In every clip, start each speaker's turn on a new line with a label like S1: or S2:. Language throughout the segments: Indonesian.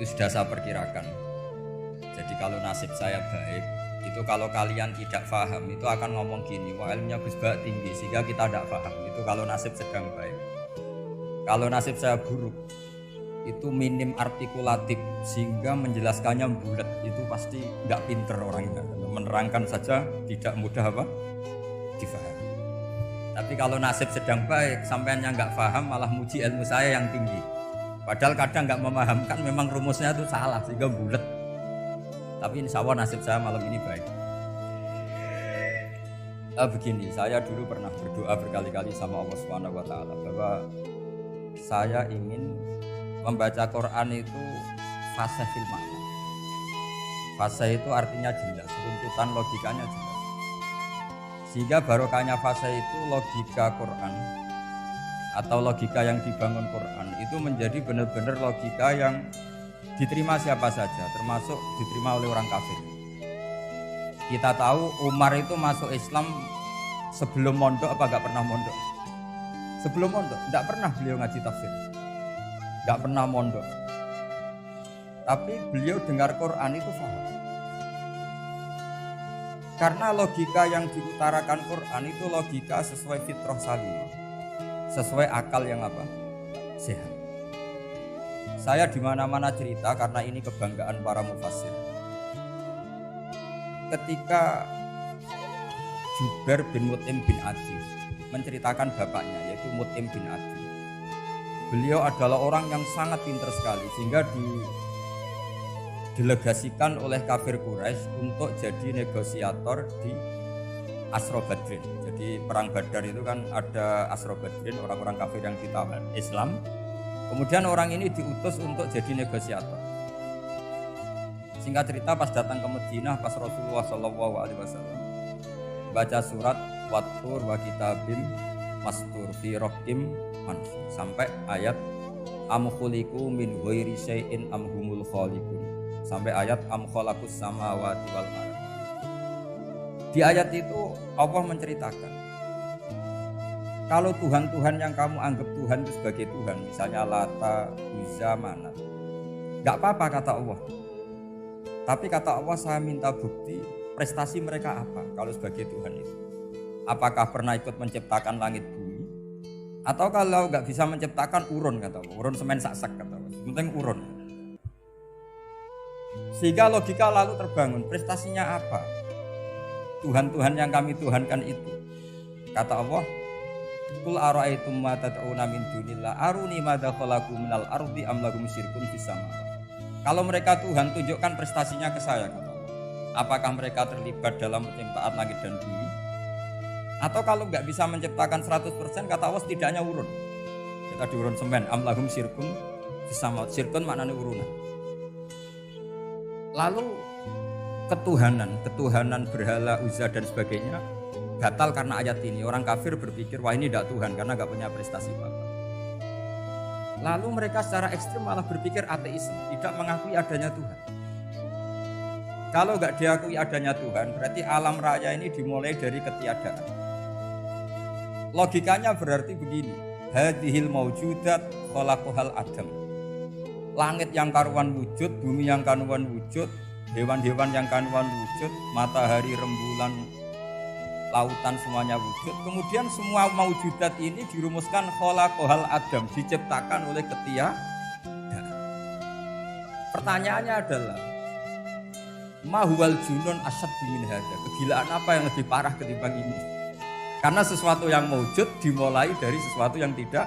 S1: itu sudah saya perkirakan. Jadi kalau nasib saya baik, itu kalau kalian tidak paham itu akan ngomong gini, wah ilmunya Gus Bak tinggi sehingga kita tidak paham. Itu kalau nasib sedang baik. Kalau nasib saya buruk, itu minim artikulatif sehingga menjelaskannya bulat, itu pasti nggak pinter orangnya. Menerangkan saja tidak mudah apa difahami. Tapi kalau nasib sedang baik, sampeannya nggak paham malah muji ilmu saya yang tinggi. Padahal kadang nggak memahamkan, memang rumusnya itu salah sehingga bulat. Tapi insya Allah nasib saya malam ini baik. Begini, saya dulu pernah berdoa berkali-kali sama Allah Subhanahu Wa Taala bahwa saya ingin membaca Quran itu fase fil makna. Fase itu artinya jelas, runtutan logikanya jelas. Sehingga barokahnya fase itu logika Quran atau logika yang dibangun Quran itu menjadi benar-benar logika yang diterima siapa saja, termasuk diterima oleh orang kafir. Kita tahu Umar itu masuk Islam sebelum mondok apa enggak pernah mondok? Sebelum mondok, enggak pernah beliau ngaji tafsir. Enggak pernah mondok. Tapi beliau dengar Quran itu paham. Karena logika yang diutarakan Quran itu logika sesuai fitrah salimah. Sesuai akal yang apa? Sehat. Saya di mana-mana cerita karena ini kebanggaan para mufassir. Ketika Jubair bin Mut'im bin Adi menceritakan bapaknya yaitu Mut'im bin Adi. Beliau adalah orang yang sangat pintar sekali sehingga didelegasikan oleh kafir Quraisy untuk jadi negosiator di Asra Badrin. Jadi perang Badar itu kan ada Asra Badrin, orang-orang kafir yang ditawan Islam. Kemudian orang ini diutus untuk jadi negosiator. Singkat cerita pas datang ke Madinah pas Rasulullah SAW baca surat Wattur wa kitabim mastur fi rohim mansur sampai ayat am khuliqu min ghairi syai'in am humul khaliqun sampai ayat am khalaqus samawati wal ardh. Di ayat itu Allah menceritakan kalau Tuhan-Tuhan yang kamu anggap Tuhan itu sebagai Tuhan, misalnya Lata, Uzza, Manat, gak apa-apa kata Allah. Tapi kata Allah saya minta bukti prestasi mereka apa kalau sebagai Tuhan itu. Apakah pernah ikut menciptakan langit bumi? Atau kalau gak bisa menciptakan urun kata Allah, urun semen sak-sak kata Allah, penting urun. Sehingga logika lalu terbangun, prestasinya apa? Tuhan-Tuhan yang kami tuhankan itu. Kata Allah, Qul ara'aytum ma tad'una min dunillah aruni madza khalaqu minal ardi am lahum syirkun fis sama. Kalau mereka Tuhan tunjukkan prestasinya ke saya kata Allah. Apakah mereka terlibat dalam penciptaan langit dan bumi? Atau kalau enggak bisa menciptakan 100% kata Allah setidaknya urun. Kita diurun semen am lahum syirkun fis sama. Syirkun maknanya urunan. Lalu ketuhanan berhala Uzza dan sebagainya batal karena ayat ini. Orang kafir berpikir wah ini tidak Tuhan karena nggak punya prestasi apa-apa. Lalu mereka secara ekstrim malah berpikir ateisme, tidak mengakui adanya Tuhan. Kalau nggak diakui adanya Tuhan, berarti alam raya ini dimulai dari ketiadaan. Logikanya berarti begini, hadhil maujudat khalaqahal adam. Langit yang karuan wujud, bumi yang karuan wujud, hewan-hewan yang karuan wujud, matahari, rembulan, lautan semuanya wujud. Kemudian semua maujudat ini dirumuskan khalaqahal adam, diciptakan oleh ketiadaan. Pertanyaannya adalah ma huwal junun asyaddu min hadza. Kegilaan apa yang lebih parah ketimbang ini? Karena sesuatu yang wujud dimulai dari sesuatu yang tidak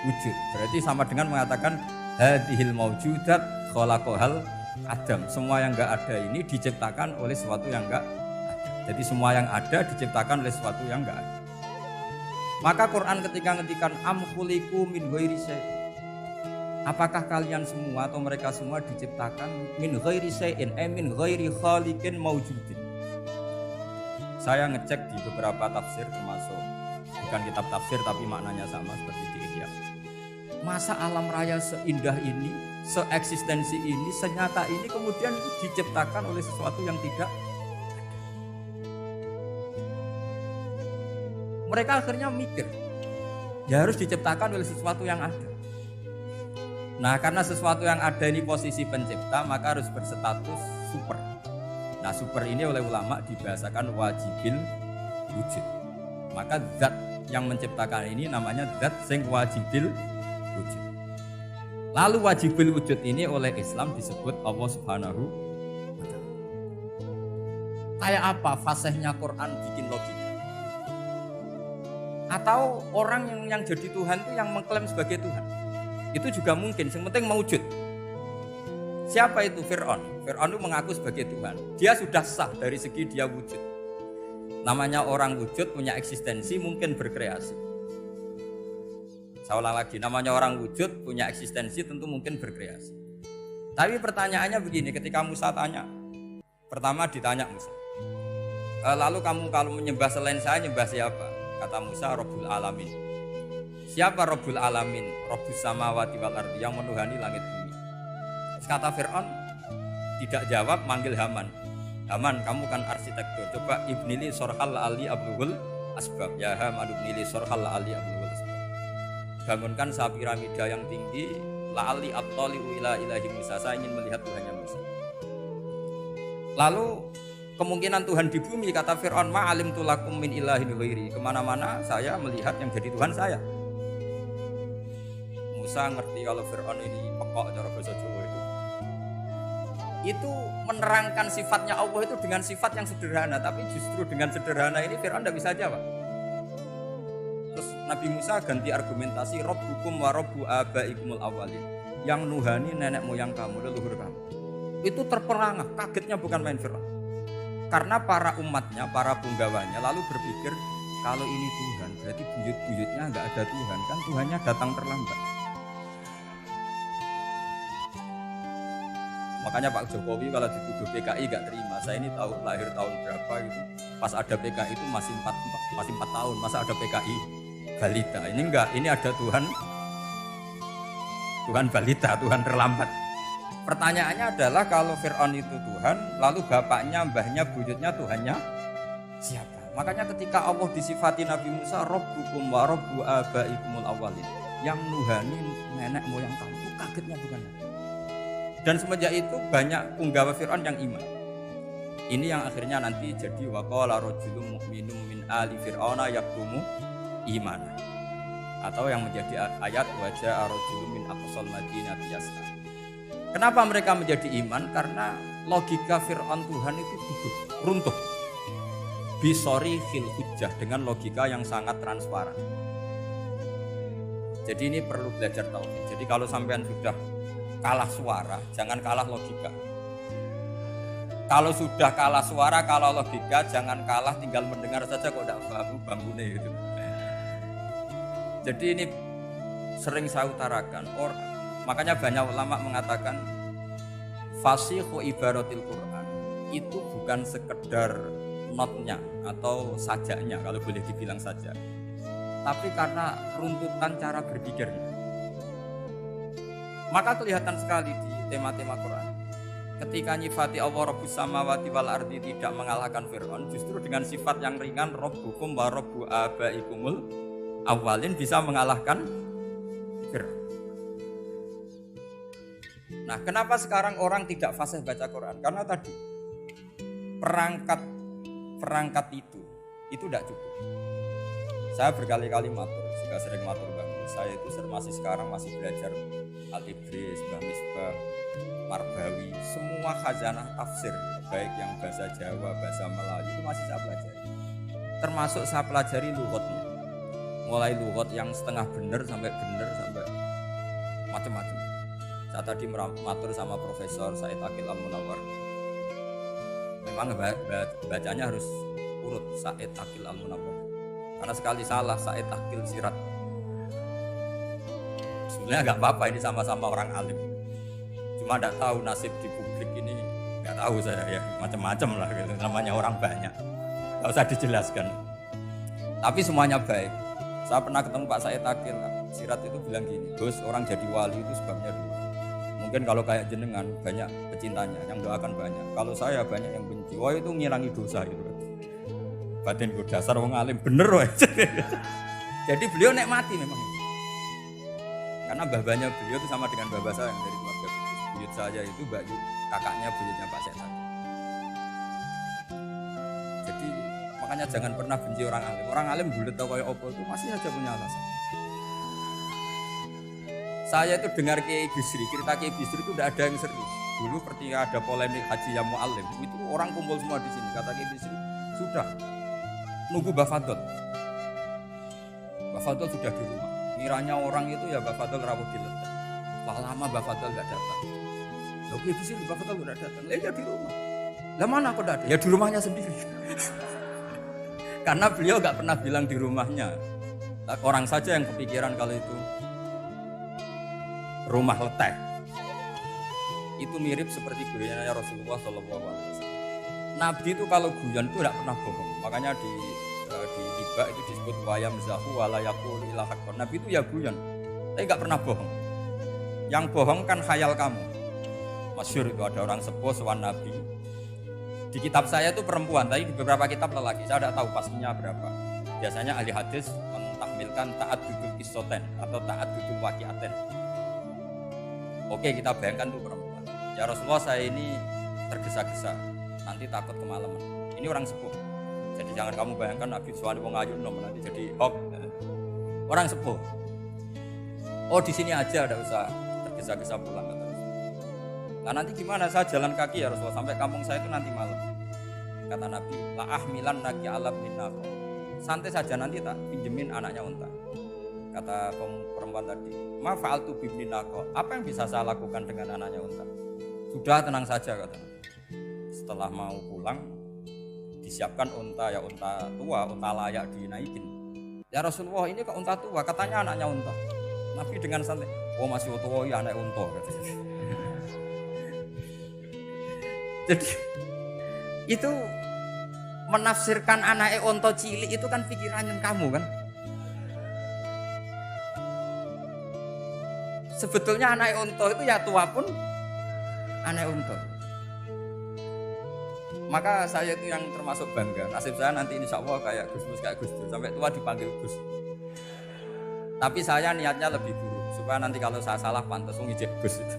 S1: wujud. Berarti sama dengan mengatakan hadhil maujudat khalaqahal adam. Semua yang enggak ada ini diciptakan oleh sesuatu yang enggak. Jadi semua yang ada diciptakan oleh sesuatu yang enggak ada. Maka Quran ketika ngendikan am khuliqu min ghairi syai'in. Apakah kalian semua atau mereka semua diciptakan min ghairi syai'in, min ghairi khaliqin maujudin. Saya ngecek di beberapa tafsir termasuk bukan kitab tafsir tapi maknanya sama seperti di Ihya. Masa alam raya seindah ini, seeksistensi ini, senyata ini kemudian diciptakan oleh sesuatu yang tidak. Mereka akhirnya mikir, ya harus diciptakan oleh sesuatu yang ada. Nah, karena sesuatu yang ada ini posisi pencipta, maka harus berstatus super. Nah, super ini oleh ulama dibahasakan wajibil wujud. Maka zat yang menciptakan ini namanya zat sing wajibil wujud. Lalu wajibil wujud ini oleh Islam disebut Allah Subhanahu wa Ta'ala. Kayak apa fasihnya Quran bikin logika? Atau orang yang jadi Tuhan itu yang mengklaim sebagai Tuhan? Itu juga mungkin, yang penting mewujud. Siapa itu? Fir'aun. Fir'aun itu mengaku sebagai Tuhan. Dia sudah sah dari segi dia wujud. Namanya orang wujud punya eksistensi, mungkin berkreasi. Saya ulang lagi, namanya orang wujud punya eksistensi, tentu mungkin berkreasi. Tapi pertanyaannya begini, ketika Musa tanya, pertama ditanya Musa, lalu kamu kalau menyembah selain saya, nyembah siapa? Kata Musa, Rabbul Alamin. Siapa Rabbul Alamin? Rabbus samawati wal ardi, yang menuhani langit bumi. Kata Fir'aun tidak jawab, manggil Haman. Haman, kamu kan arsitektur, coba ibnili sorhal ali abluhul asbab. Ya Haman ibnili sorhal ali abluhul asbab. Bangunkan sebuah piramida yang tinggi, la'ali attali'u ila ilahi Musa, saya ingin melihat Tuhannya Musa. Lalu kemungkinan Tuhan di bumi, kata Fir'aun, ma'alim tulakum min ilahin ghairi, kemana-mana saya melihat yang jadi Tuhan saya. Musa ngerti kalau Fir'aun ini pekok cara bahasa Jawa itu menerangkan sifatnya Allah itu dengan sifat yang sederhana, tapi justru dengan sederhana ini Fir'aun tidak bisa jawab. Terus Nabi Musa ganti argumentasi, Rabbukum wa Rabbu abaikumul awalin, yang nuhani nenek moyang kamu, leluhur kamu. Itu terperangah, kagetnya bukan main Fir'aun. Karena para umatnya, para punggawanya lalu berpikir kalau ini Tuhan, berarti buyut-buyutnya enggak ada Tuhan, kan Tuhannya datang terlambat. Makanya Pak Jokowi kalau dituduh PKI gak terima. Saya ini tahu lahir tahun berapa gitu. Pas ada PKI itu masih 4 tahun. Masa ada PKI balita? Ini enggak, ini ada Tuhan balita, Tuhan terlambat. Pertanyaannya adalah kalau Fir'aun itu Tuhan, lalu bapaknya, mbahnya, buyutnya Tuhannya siapa? Makanya ketika Allah disifati Nabi Musa, Rabbukum wa Rabbu abaikumul awwalin, yang nuhani nenek moyang kamu, itu kagetnya bukan? Dan semenjak itu banyak punggawa Fir'aun yang iman. Ini yang akhirnya nanti jadi waqala rajulun mu'minun min ali fir'auna yaktumu iman. Atau yang menjadi ayat wajah rajulun min aqsal madinati yas'a. Kenapa mereka menjadi iman? Karena logika Fir'aun Tuhan itu gugur, runtuh. Bisori fil hujjah, dengan logika yang sangat transparan. Jadi ini perlu belajar tauhid. Jadi kalau sampean sudah kalah suara, jangan kalah logika. Kalau sudah kalah suara, kalah logika, jangan kalah tinggal mendengar saja kok tidak paham bambune gitu. Jadi ini sering saya utarakan. Makanya banyak ulama mengatakan fasihu ibaratil Quran itu bukan sekedar notnya atau sajaknya, kalau boleh dibilang saja, tapi karena runtutan cara berpikirnya. Maka kelihatan sekali di tema-tema Quran. Ketika nyifati Allah Rabbus samawati wal ardi tidak mengalahkan Fir'aun, justru dengan sifat yang ringan Rabbukum wa Rabbu abaikumul awwalin bisa mengalahkan Fir'aun. Nah, kenapa sekarang orang tidak fasih baca Quran? Karena tadi perangkat itu tidak cukup. Saya berkali-kali matur, juga sering matur Bang. Saya itu masih sekarang masih belajar Al-Ibris, Mbah Misbah, Marbawi, semua khazanah tafsir, baik yang bahasa Jawa, bahasa Melayu itu masih saya pelajari. Termasuk saya pelajari lughatnya. Mulai lughat yang setengah benar sampai macam-macam. Saya tadi matur sama Profesor Said Aqil Al-Munawwar. Memang bacanya harus urut Said Aqil Al-Munawwar. Karena sekali salah Said Aqil Sirat. Sebenarnya nggak apa-apa, ini sama-sama orang alim. Cuma nggak tahu nasib di publik ini, nggak tahu saya ya, macam-macam lah gitu. Namanya orang banyak, nggak usah dijelaskan. Tapi semuanya baik. Saya pernah ketemu Pak Said Aqil Sirat itu bilang gini, Gus, orang jadi wali itu sebabnya dua. Mungkin kalau kayak jenengan banyak pecintanya, yang doakan banyak. Kalau saya banyak yang benci, wah itu ngilangi dosa gitu. Batin gue dasar wong alim bener wah. Jadi beliau nikmati memang. Kan Karena babanya beliau itu sama dengan baba saya yang dari keluarga buyut saya itu Bayu, kakaknya buyutnya Pak Sek tadi. Jadi makanya jangan pernah benci orang alim. Orang alim bulet atau kayak opo itu masih aja punya alasan. Saya itu dengar Kiai Bisri, cerita Kiai Bisri itu tidak ada yang serius. Dulu ketika ada polemik haji yang mu'alim, itu orang kumpul semua di sini. Kata Kiai Bisri, sudah nunggu Bafadol. Bafadol sudah di rumah. Kiranya orang itu ya Bafadol rawuh diletak. Lama Bafadol nggak datang. Loh Kiai Bisri Bafadol nggak datang. Ya di rumah. Lah mana kok tidak ada? Ya di rumahnya sendiri. Karena beliau nggak pernah bilang di rumahnya. Orang saja yang kepikiran kalau itu rumah leteh. Itu mirip seperti guyonannya Rasulullah SAW. Nabi itu kalau guyon itu tidak pernah bohong. Makanya di Iba itu disebut wayam zahu walayakul ilahakon. Nabi itu ya guyon, tapi nggak pernah bohong. Yang bohong kan khayal kamu. Masyhur itu ada orang sepuh sowan Nabi. Di kitab saya itu perempuan, tapi di beberapa kitab lelaki. Saya tidak tahu pastinya berapa. Biasanya ahli hadis mentahmilkan taat dudul kisoten atau taat dudul wakiaten. Oke, kita bayangkan tuh perempuan. Ya Rasulullah, saya ini tergesa-gesa, nanti takut kemalaman. Ini orang sepuh. Jadi jangan kamu bayangkan Nabi suami wong ayu nom nanti jadi hop. Orang sepuh. Oh di sini aja, ada usah tergesa-gesa pulang kata Rasulullah. Nah nanti gimana? Saya jalan kaki ya Rasulullah sampai kampung saya itu nanti malam. Kata Nabi, la ahmilan naki alam minako. Santai saja nanti tak pinjemin anaknya unta. Kata perempuan tadi, ma fa'altu bibninako. Apa yang bisa saya lakukan dengan anaknya unta? Sudah tenang saja kata. Setelah mau pulang, disiapkan unta ya unta tua, unta layak dinaikin. Ya Rasulullah ini kok unta tua? Katanya anaknya unta. Nabi dengan santai, oh masih tua ya anak unta. Jadi itu menafsirkan anaknya unta cilik itu kan pikirannya kamu kan. Sebetulnya anak unta itu ya tua pun anak unta. Maka saya itu yang termasuk bangga. Nasib saya nanti insya Allah kayak Gus Mus, kayak Gus Dur. Sampai tua dipanggil Gus. Tapi saya niatnya lebih buruk. Supaya nanti kalau saya salah pantas ngijek Gus itu.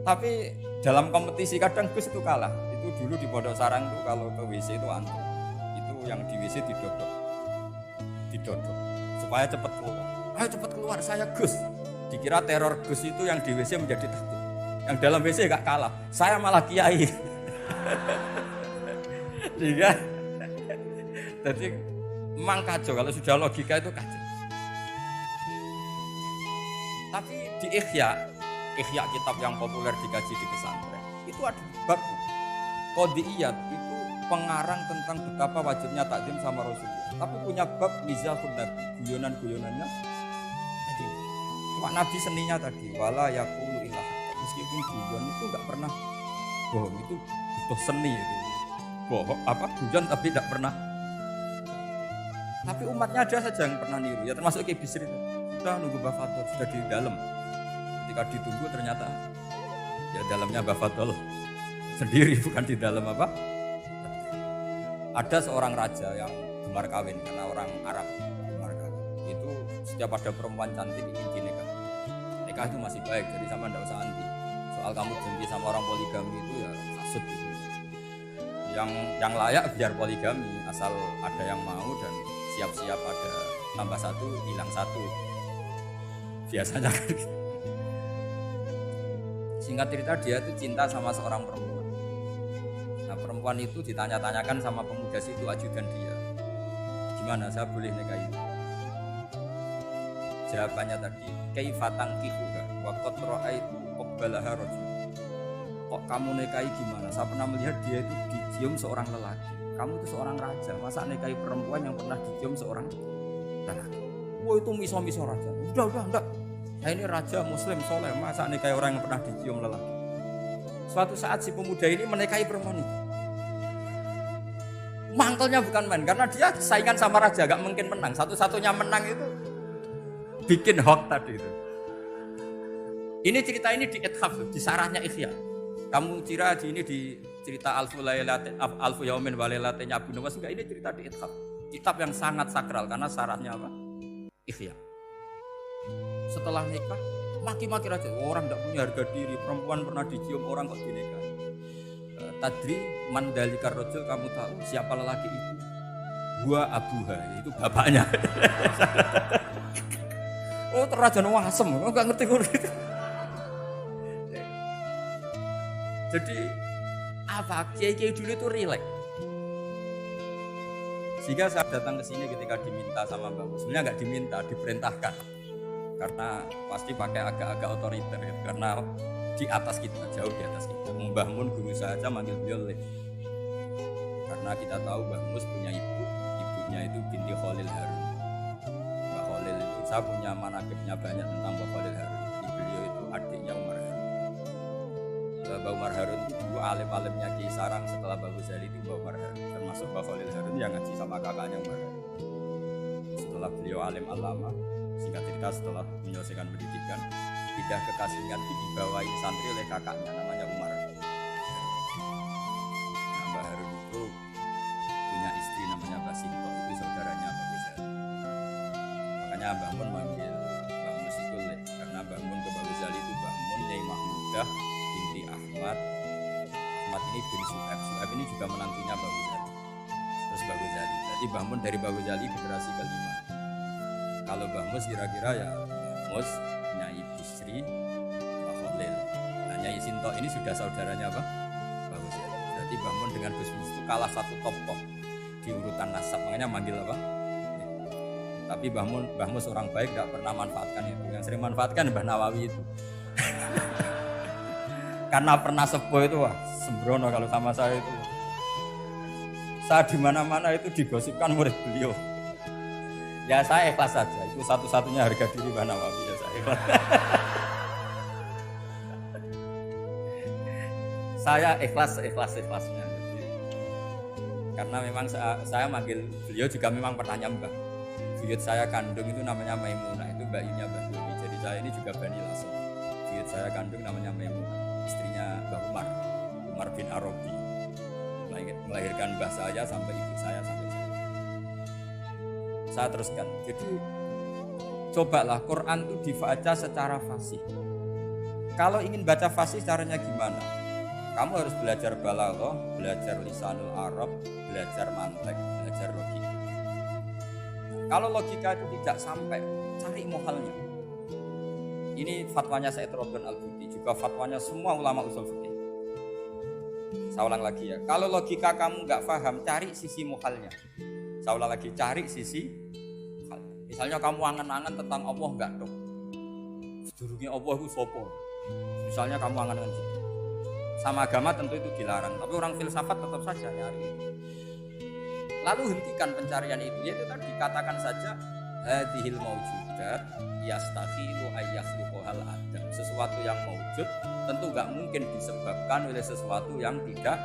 S1: Tapi dalam kompetisi kadang Gus itu kalah. Itu dulu di Pondok Sarang itu kalau ke WC itu antri. Itu yang di WC didodok. Supaya cepat keluar. Ayo cepat keluar, saya Gus. Dikira teror Gus itu yang di WC menjadi takut. Yang dalam WC gak kalah, saya malah kiai. Jadi memang kacau, kalau sudah logika itu kacau. Tapi di Ihya kitab yang populer dikaji di pesantren, itu ada bab Qodiyat itu pengarang tentang betapa wajibnya takzim sama Rasulullah. Tapi punya bab mizahun Nabi, guyonan-guyonannya. Cuma Nabi seninya tadi, wala yaqulu ilah. Meskipun guyon itu enggak pernah bohong, itu butuh seni itu. Bohong guyon tapi tidak pernah. Tapi umatnya ada saja yang pernah niru, ya termasuk Kiai Bisri. Sudah nunggu Bafadol, sudah di dalam. Ketika ditunggu ternyata ya dalamnya Bafadol sendiri, bukan di dalam apa. Ada seorang raja yang gemar kawin karena orang Arab gemar kawin. Itu setiap ada perempuan cantik ingin dinikah. Nikah itu masih baik, jadi sama ndak usah anti. Soal kamu benci sama orang poligami itu ya kasut gitu. Yang layak biar poligami asal ada yang mau dan siap-siap ada tambah satu hilang satu. Biasanya kan. Singkat cerita dia itu cinta sama seorang perempuan. Nah perempuan itu ditanya-tanyakan sama pemuda situ ajudan dia. Gimana saya boleh nikahi? Jawabannya tadi, kaifatang kihuga wa qad ra'aitu qabbalaha rajul. Kok kamu nikahi gimana? Saya pernah melihat dia itu dicium seorang lelaki. Kamu itu seorang raja, masa nikahi perempuan yang pernah dicium seorang lelaki? Wah itu miso-miso raja. Udah enggak. Saya ini raja muslim soleh, masa nikahi orang yang pernah dicium lelaki? Suatu saat si pemuda ini menikahi perempuan itu. Mangkelnya bukan main, karena dia saingan sama raja, gak mungkin menang. Satu-satunya menang itu bikin hoax tadi itu. Ini cerita ini di Ithaf, di sarahnya Ihya. Kamu kira ini di cerita Alfu Yaumin wa Lailatnya Abu Nuwas, enggak, ini cerita di Ithaf. Kitab yang sangat sakral karena sarahnya apa? Ihya. Setelah nikah maki-maki raja, orang tidak punya harga diri, perempuan pernah dicium orang kok dinikahi. Tadri mandalikar rojul, kamu tahu siapa lelaki itu? Gua abuha, itu bapaknya. Oh terrajan wasem, nggak ngerti gue gitu. Jadi apa kiai dulu itu rileks. Sehingga saya datang ke sini ketika diminta sama Mbak Mus, sebenarnya nggak diminta, diperintahkan. Karena pasti pakai agak-agak otoriter ya. Karena di atas kita, jauh di atas kita. Mbah Mun guru saja manggil beliau Le. Karena kita tahu Mbah Mus punya ibu, ibunya itu binti Khalil Harun. Mbah Khalil itu saya punya manakibnya banyak tentang Mbah Khalil Harun. Beliau itu adiknya Umar Harun. Mbah Umar Harun itu dulu alim-alimnya Ki Sarang, setelah Mbah Ghazali itu Mbah Umar Harun. Termasuk Mbah Khalil Harun yang ngaji sama kakaknya Umar Harun. Setelah beliau alim alama, singkat cerita setelah menyelesaikan pendidikan, pindah ke Kasingan itu dibawain santri oleh kakaknya namanya Umar. Nah, Mbah Harun itu punya istri namanya Mbah Sinto, itu saudaranya Mbah Ghazali. Makanya Mbah Mun manggil Mbah Mus itu Le, karena Mbah Mun ke Mbah Ghazali itu Mbah Mun Nyai Mahmudah binti Ahmad. Ahmad ini bin Suhaib, Suhaib ini juga menantunya Mbah Ghazali. Terus Mbah Ghazali, jadi Mbah Mun dari Mbah Ghazali generasi kelima. Kalau Mbah Mus kira-kira ya Mbah Mus, Nyai Bisri, Mbah Khalil. Nah Nyai Sinto ini sudah saudaranya apa? Mbah Ghazali. Berarti Mbah Mun dengan Gus Mus itu kalah satu top di urutan nasab, makanya manggil apa? Ya. Tapi Mbah Mus orang baik, tidak pernah manfaatkan itu. Yang sering manfaatkan Mbah Nawawi itu. Karena pernah sepuh itu, wah sembrono kalau sama saya itu. Saya di mana-mana itu digosipkan murid beliau. Ya saya ikhlas saja, itu satu-satunya harga diri Mbah Nawawi, ya saya ikhlas. Saya ikhlasnya. Karena memang saya manggil beliau juga memang pertanyaan Mbah. Buyut saya kandung itu namanya Maimunah, itu bayinya Mbah Duli. Jadi saya ini juga Bani Lasso. Buyut saya kandung namanya Maimunah, istrinya Mbah Umar bin Arabi. Melahirkan Mbah saya sampai ibu saya sampai saya. Saya teruskan. Jadi cobalah Quran itu dibaca secara fasih. Kalau ingin baca fasih caranya gimana? Kamu harus belajar balaghah, belajar lisanul Arab, belajar mantek, belajar logika. Kalau logika itu tidak sampai, cari muhalnya. Ini fatwanya Said Robin Al-Buti, juga fatwanya semua ulama usul fikih. Saya ulang lagi ya. Kalau logika kamu nggak paham, cari sisi muhalnya. Saya ulang lagi, cari sisi muhalnya. Misalnya kamu angan-angan tentang Allah nggak dong. Sedurunge Allah itu sopo. Misalnya kamu angan-angan gitu. Sama agama tentu itu dilarang, tapi orang filsafat tetap saja nyari. Lalu hentikan pencarian itu, yaitu tadi katakan saja hadhil maujudat yastakhilu ayyakhluqal adam. Sesuatu yang maujud tentu enggak mungkin disebabkan oleh sesuatu yang tidak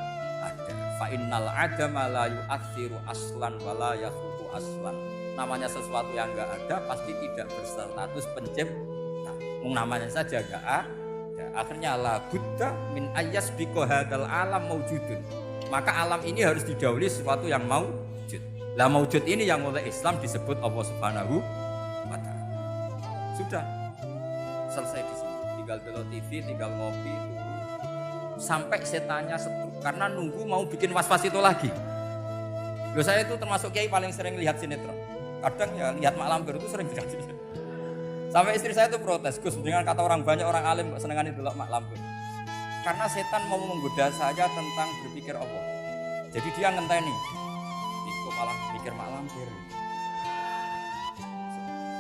S1: ada. Fa innal adama la yu'athiru aslan wa la yakhluqu aslan. Namanya sesuatu yang enggak ada pasti tidak berstatus pencipta. Namanya saja enggak ada. Akhirnya la budda min ayyasbiqu hadzal alam maujudun. Maka alam ini harus didahului sesuatu yang maujud. Lah maujud ini yang oleh Islam disebut Allah Subhanahu wa taala. Sudah selesai di sini. Tinggal belok TV, tinggal ngopi sampai setannya setruk karena nunggu mau bikin was-was itu lagi. Loh, saya itu termasuk kiai paling sering lihat sinetron. Kadang ya lihat Mak Lampir itu sering lihat. Sampai istri saya itu protes, Gus, dengan kata orang banyak orang alim senengan itu Mak Lampir. Karena setan mau menggoda saya tentang berpikir Allah. Jadi dia ngenteni. Itu malah pikir Mak Lampir.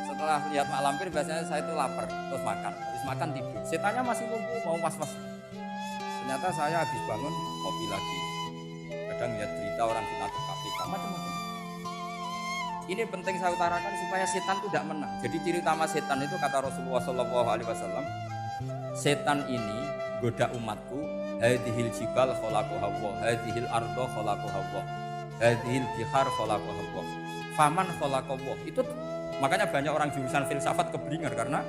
S1: Setelah lihat Mak Lampir biasanya saya itu lapar, terus makan. Habis makan tidur. Setannya masih nunggu mau was-was. Ternyata saya habis bangun ngopi lagi. Kadang lihat berita orang ditangkap KPK macam-macam. Ini penting saya utarakan supaya setan itu tidak menang. Jadi ciri utama setan itu kata Rasulullah SAW, setan ini goda umatku, hadhil jibal khalaqaha Allah, hadhil ardo khalaqaha Allah, hadhil bihar khalaqaha Allah, faman khalaqaha Allah. Itu makanya banyak orang jurusan filsafat keblinger karena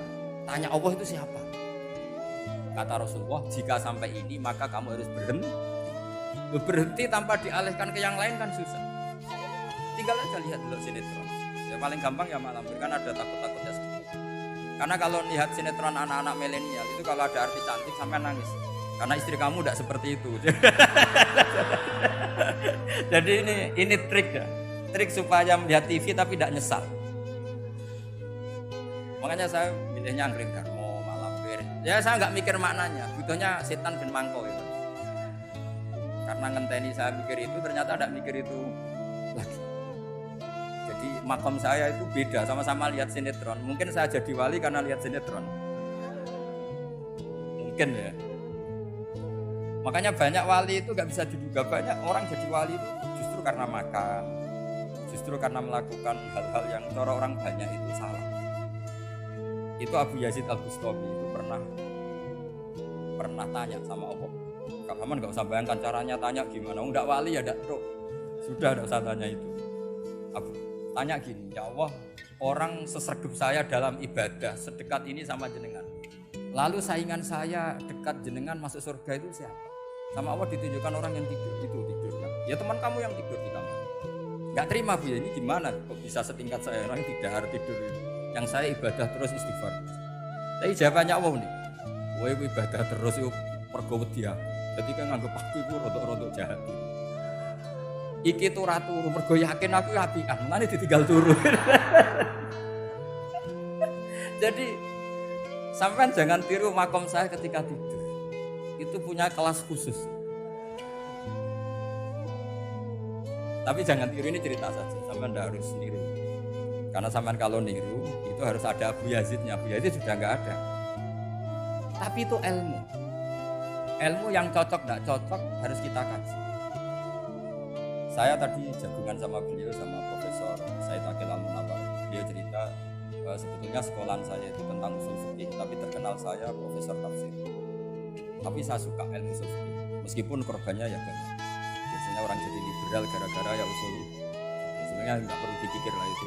S1: tanya Allah itu siapa. Kata Rasulullah, jika sampai ini maka kamu harus berhenti. Berhenti tanpa dialihkan ke yang lain kan susah. Tinggal aja lihat dulu sinetron. Ya paling gampang ya Mak Lampir kan ada takut-takutnya sedikit. Karena kalau lihat sinetron anak-anak milenial itu kalau ada artis cantik sampai nangis. Karena istri kamu tidak seperti itu. Jadi ini trik ya. Trik supaya melihat TV tapi tidak nyesal. Makanya saya milihnya Anggrek Darmo, Malampir. Ya saya nggak mikir maknanya. Butuhnya setan bin mangko itu. Karena ngenteni saya mikir itu ternyata tidak mikir itu lagi. Jadi makom saya itu beda, sama-sama lihat sinetron. Mungkin saya jadi wali karena lihat sinetron. Mungkin ya. Makanya banyak wali itu gak bisa diduga. Banyak orang jadi wali itu justru karena makan, justru karena melakukan hal-hal yang cara orang banyak itu salah. Itu Abu Yazid Al-Bustami itu pernah tanya sama Allah. Kak Haman gak usah bayangkan caranya tanya gimana. Enggak wali ya enggak roh. Sudah enggak usah tanya itu. Abu tanya gini, ya Allah, orang sesregep saya dalam ibadah sedekat ini sama jenengan. Lalu saingan saya dekat jenengan masuk surga itu siapa? Sama Allah ditunjukkan orang yang tidur kan? Ya teman kamu yang tidur di kamar. Gak terima Bu ya, ini gimana kok bisa setingkat saya orang tidak harus tidur ini. Yang saya ibadah terus istighfar. Tapi jawabannya Allah nih, woy ibadah terus itu pergo wedi aku. Jadi kan nganggep aku itu rodok-rodok jahat. Iki tuh ratu mergo yakin aku apian, mana ditinggal turu. Jadi sampean jangan tiru makom saya ketika tidur. Itu punya kelas khusus. Tapi jangan tiru, ini cerita saja. Sampean tidak harus niru. Karena sampean kalau niru itu harus ada Abu Yazidnya. Abu Yazid sudah nggak ada. Tapi itu ilmu. Ilmu yang cocok tidak cocok harus kita kaji. Saya tadi jagungan sama beliau sama Profesor Said Akil Al-Munawar. Beliau cerita sebetulnya sekolahan saya itu tentang usul fikih, tapi terkenal saya profesor tafsir. Tapi saya suka ilmu usul fikih, meskipun korbannya ya banyak. Biasanya orang jadi liberal gara-gara ya usul. Sebenarnya nggak perlu dipikir lah itu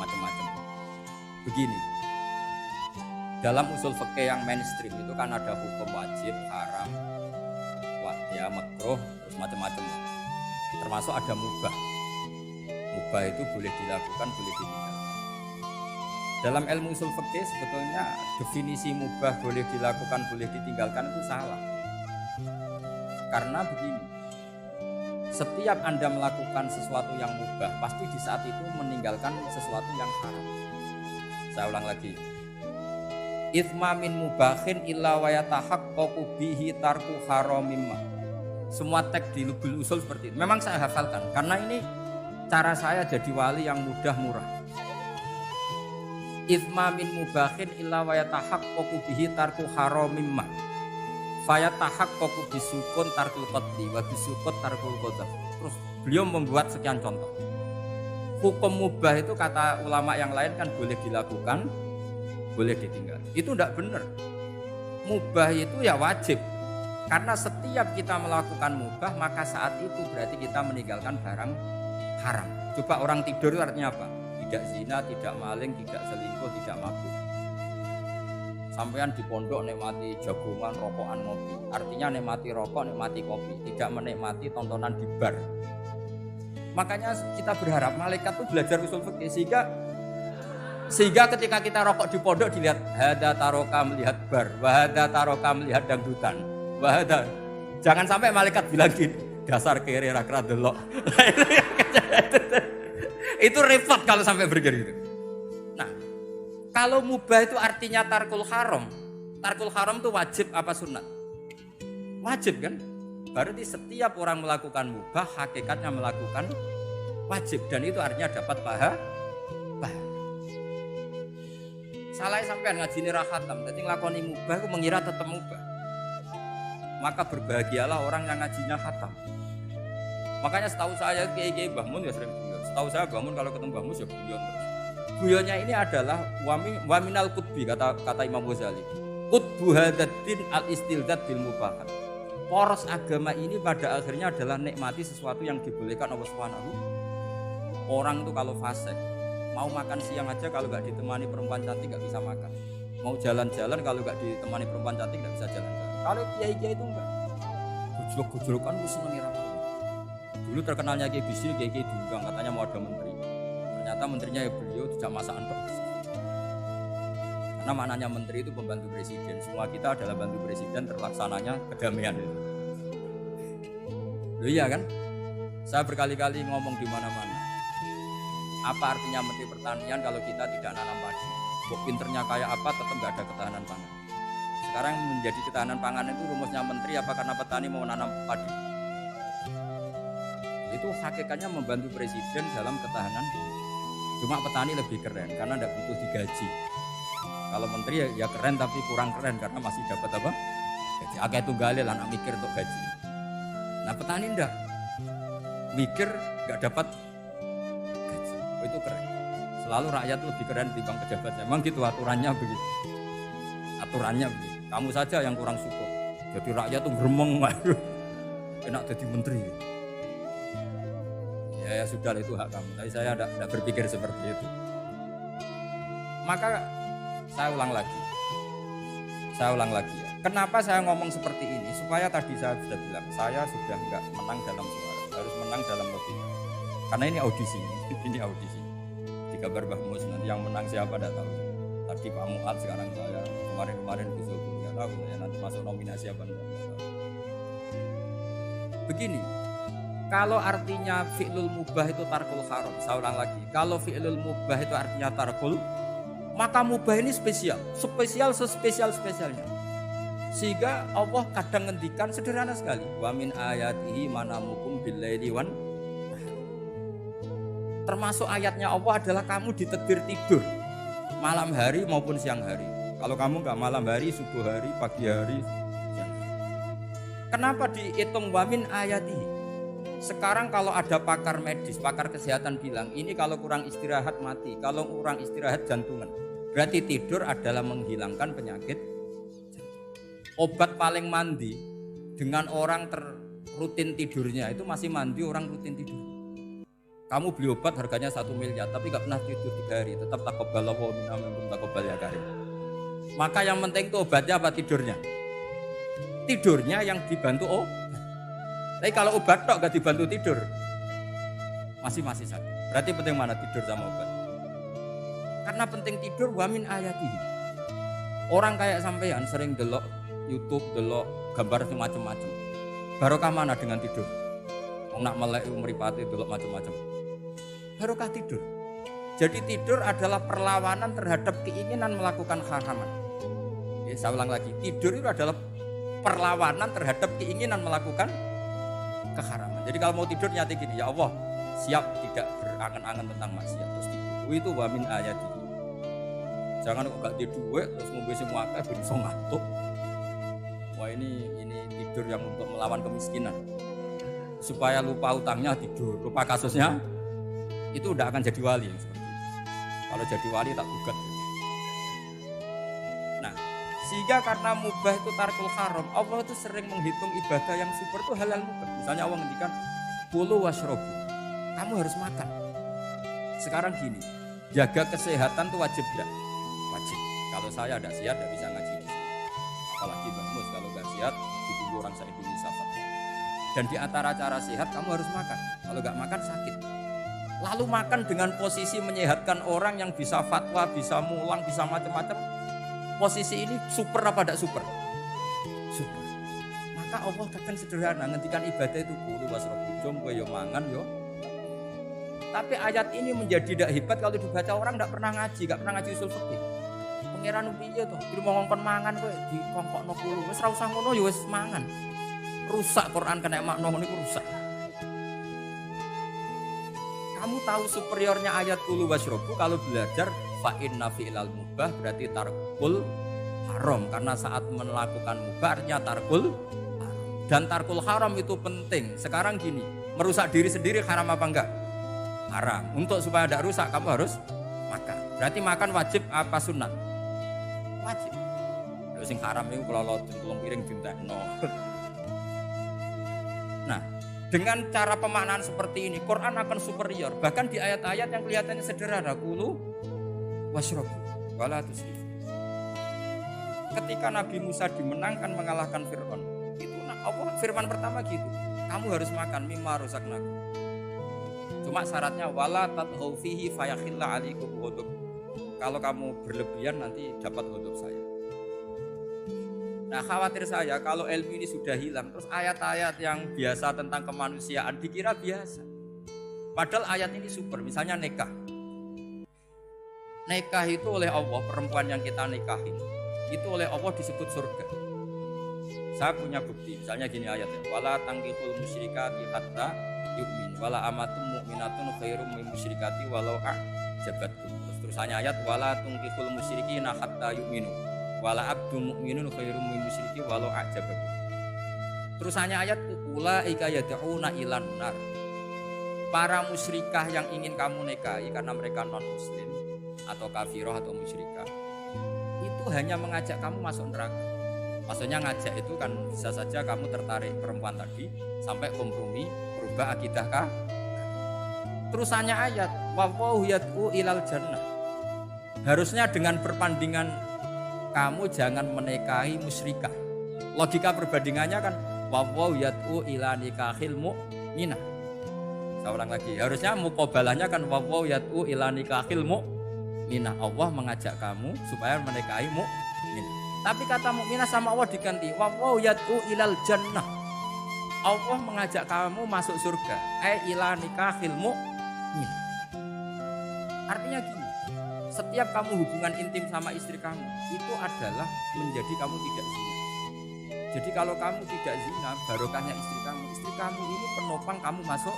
S1: macam-macam. Begini, dalam usul fikih yang mainstream itu kan ada hukum wajib, haram, ya makruh, terus macam-macam. Termasuk ada mubah. Mubah itu boleh dilakukan, boleh ditinggalkan. Dalam ilmu usul fikih sebetulnya definisi mubah boleh dilakukan, boleh ditinggalkan itu salah. Karena begini, setiap Anda melakukan sesuatu yang mubah, pasti di saat itu meninggalkan sesuatu yang haram. Saya ulang lagi. Itsma min mubahin illa wa yatahaqqaqu bihi tarku haramimma. Semua teks di Lubul Usul seperti itu. Memang saya hafalkan karena ini cara saya jadi wali yang mudah murah. Itsma min mubahin illa wa yatahaqqaqu bihi tarku haramimma. Fa yatahaqqaqu bisukun tarkul qatli wa bisukut tarkul qadaf. Terus beliau membuat sekian contoh. Hukum mubah itu kata ulama yang lain kan boleh dilakukan, boleh ditinggal. Itu tidak benar. Mubah itu ya wajib. Karena setiap kita melakukan mubah, maka saat itu berarti kita meninggalkan barang haram. Coba orang tidur itu artinya apa? Tidak zina, tidak maling, tidak selingkuh, tidak mabuk. Sampean di pondok nikmati jagungan, rokokan, ngopi. Artinya nikmati rokok, nikmati kopi. Tidak menikmati tontonan di bar. Makanya kita berharap malaikat itu belajar usul fikih sehingga ketika kita rokok di pondok dilihat hada taroka melihat bar, wahada taroka melihat dangdutan. Wahada. Jangan sampai malaikat bilang gini, dasar kere rakra delok. Itu repot kalau sampai bergerak gitu. Nah, kalau mubah itu artinya tarkul haram. Tarkul haram itu wajib apa sunat? Wajib kan? Berarti setiap orang melakukan mubah hakikatnya melakukan wajib dan itu artinya dapat pahala. Salah sampean ngajine ra khatam, dadi nglakoni mubah ku mengira tetap mubah. Maka berbahagialah orang yang ngajinya khatam. Makanya setahu saya kiai-kiai Mbah Mun ya sering guyon. Setahu saya Mbah Mun kalau ketemu Mbah Mus ya guyon terus. Guyonnya ini adalah wa minal qutbi kata Imam Ghazali. Qutbu hadaddin al-istildad bil mubahat. Poros agama ini pada akhirnya adalah nikmati sesuatu yang dibolehkan Allah Subhanahu. Orang itu kalau fasik mau makan siang aja kalau nggak ditemani perempuan cantik nggak bisa makan. Mau jalan-jalan kalau nggak ditemani perempuan cantik nggak bisa jalan-jalan. Kalau kiai-kiai itu enggak. Gujluk-gujlukan itu seneng ira. Dulu terkenalnya Kiai Bisri, Kiai diundang katanya mau ada menteri. Ternyata menterinya ya beliau tidak masakan kok. Karena maknanya menteri itu pembantu presiden. Semua kita adalah bantu presiden terlaksananya kedamaian itu. Loh iya kan? Saya berkali-kali ngomong di mana-mana. Apa artinya menteri pertanian kalau kita tidak nanam padi? Kok pinternya kayak apa tetap nggak ada ketahanan pangan. Sekarang menjadi ketahanan pangan itu rumusnya menteri apa karena petani mau nanam padi? Itu hakikatnya membantu presiden dalam ketahanan. Cuma petani lebih keren karena tidak butuh digaji. Kalau menteri ya keren tapi kurang keren karena masih dapat apa? Gaji. Akeh tunggalil anak mikir untuk gaji. Nah petani enggak mikir nggak dapat gaji. Oh, itu keren. Selalu rakyat lebih keren dibanding pejabatnya. Memang gitu aturannya begitu. Aturannya begitu. Kamu saja yang kurang syukur. Jadi rakyat tuh gremeng, enak jadi menteri. Ya sudah itu hak kamu. Tapi saya tidak berpikir seperti itu. Maka saya ulang lagi ya. Kenapa saya ngomong seperti ini? Supaya tadi saya sudah bilang, saya sudah enggak menang dalam suara, harus menang dalam logika. Karena ini audisi, ini audisi. Di kabar Mbah Mus nanti yang menang siapa tidak tahu. Tadi Pak Muat, sekarang saya, kemarin Gus Zul, nggak tahu saya nanti masuk nominasi apa enggak. Begini, kalau artinya fi'lul mubah itu tarkul haram, saya ulang lagi. Kalau fi'lul mubah itu artinya tarkul, maka mubah ini spesial sespesialnya. Sehingga Allah kadang ngendikan sederhana sekali. Wa min ayatihi manamukum billaili wan. Termasuk ayatnya Allah adalah kamu ditedir tidur malam hari maupun siang hari. Kalau kamu enggak malam hari, subuh hari, pagi hari, siang hari. Kenapa dihitung wa min ayatihi? Sekarang kalau ada pakar medis, pakar kesehatan bilang, ini kalau kurang istirahat mati, kalau kurang istirahat jantungan. Berarti tidur adalah menghilangkan penyakit jantung. Obat paling mandi dengan orang rutin tidurnya itu masih mandi orang rutin tidur. Kamu beli obat harganya 1 miliar tapi gak pernah tidur 3 hari, tetap taqabbalallahu minna wa minkum taqabbal ya karim. Maka yang penting itu obatnya apa tidurnya? Tidurnya yang dibantu Tapi kalau obat tok gak dibantu tidur masih sakit. Berarti penting mana tidur sama obat? Karena penting tidur wa min ayatihi. Orang kayak sampean sering delok YouTube, delok gambar macam-macam. Barokah mana dengan tidur? Wong nak melek mripate delok macam-macam. Barokah tidur. Jadi tidur adalah perlawanan terhadap keinginan melakukan haraman. Ya, saya ulang lagi, tidur itu adalah perlawanan terhadap keinginan melakukan keharaman. Jadi kalau mau tidur nyati gini, ya Allah, siap tidak berangan-angan tentang maksiat terus tidur. Itu wa min ayati. Jangan kok gak tidur terus ngombe sing akeh ben iso ngantuk. Wah ini tidur yang untuk melawan kemiskinan. Supaya lupa utangnya tidur, lupa kasusnya itu udah akan jadi wali yang seperti itu. Kalau jadi wali tak gugat. Nah, sehingga karena mubah itu tarkul haram, Allah itu sering menghitung ibadah yang super itu halal mubah. Misalnya Allah ngendikan kulu washrobu, kamu harus makan. Sekarang gini, jaga kesehatan itu wajib enggak? Wajib. Kalau saya ada sehat tidak bisa ngaji di sini. Apalagi Mbak Mus kalau nggak sehat ditunggu orang se-Indonesia. Dan di antara cara sehat kamu harus makan. Kalau nggak makan sakit. Lalu makan dengan posisi menyehatkan orang yang bisa fatwa, bisa mulang, bisa macam-macam. Posisi ini super apa tidak super? Super. Maka Allah kadang sederhana ngendikan ibadah itu kulu wasrobu jom kowe yo mangan yo. Tapi ayat ini menjadi tidak hebat kalau dibaca orang tidak pernah ngaji, nggak pernah ngaji usul fikih. Pangeran piye to? Diri ngongkon mangan kowe dikongkokno kulo. Wis ora usah ngono ya wis mangan. Rusak Quran kena makna niku rusak. Kamu tahu superiornya ayat kulu wasrobu kalau belajar fa inna fi'lal mubah berarti tarkul haram karena saat melakukan mubahnya tarkul haram. Dan tarkul haram itu penting. Sekarang gini, merusak diri sendiri haram apa enggak? Haram. Untuk supaya tidak rusak kamu harus makan. Berarti makan wajib apa sunat? Wajib. Lho sing haram itu kalau tulung piring dintekno. Nah, dengan cara pemaknaan seperti ini, Quran akan superior. Bahkan di ayat-ayat yang kelihatannya sederhana, kulu washrobu wala tusrifu. Ketika Nabi Musa dimenangkan mengalahkan Fir'aun, itu Allah firman pertama gitu, kamu harus makan mimma razaqnakum. Cuma syaratnya wala tatghaw fihi fayakhilla alaikum ghadab. Kalau kamu berlebihan nanti dapat ghadab saya. Nah khawatir saya kalau ilmu ini sudah hilang, terus ayat-ayat yang biasa tentang kemanusiaan dikira biasa. Padahal ayat ini super, misalnya nikah. Nikah itu oleh Allah, perempuan yang kita nikahin, itu oleh Allah disebut surga. Saya punya bukti, misalnya gini ayatnya, wala tangkihul musyrikati hatta yu'min, wala amatum mu'minatun khairum min musyrikati walau a'jabatkum. Terusannya ayat, wala tangkihul musyrikina hatta yu'minu, wala abdu mu'minun khairum min musyriki walau a'jabatkum. Terusannya ayat, ulaika yad'una ilan nar. Para musyrikah yang ingin kamu nikahi karena mereka non muslim atau kafirah atau musyrikah, itu hanya mengajak kamu masuk neraka. Maksudnya ngajak itu kan bisa saja kamu tertarik perempuan tadi sampai kompromi berubah akidah kah? Terusannya ayat wallahu yad'u ilal jannah. Harusnya dengan perbandingan kamu jangan menikahi musyrikah. Logika perbandingannya kan wallahu yad'u ila nikahil mu'minah. Saya ulang lagi, harusnya muqabalahnya kan wallahu yad'u ila nikahil mu'minah. Allah mengajak kamu supaya menikahi mu'minah. Tapi kata mukminah sama Allah diganti wallahu yad'u ilal jannah. Allah mengajak kamu masuk surga. Ila nikahil mu'minah. Artinya gini, setiap kamu hubungan intim sama istri kamu itu adalah menjadi kamu tidak zina. Jadi kalau kamu tidak zina, barokahnya istri kamu ini penopang kamu masuk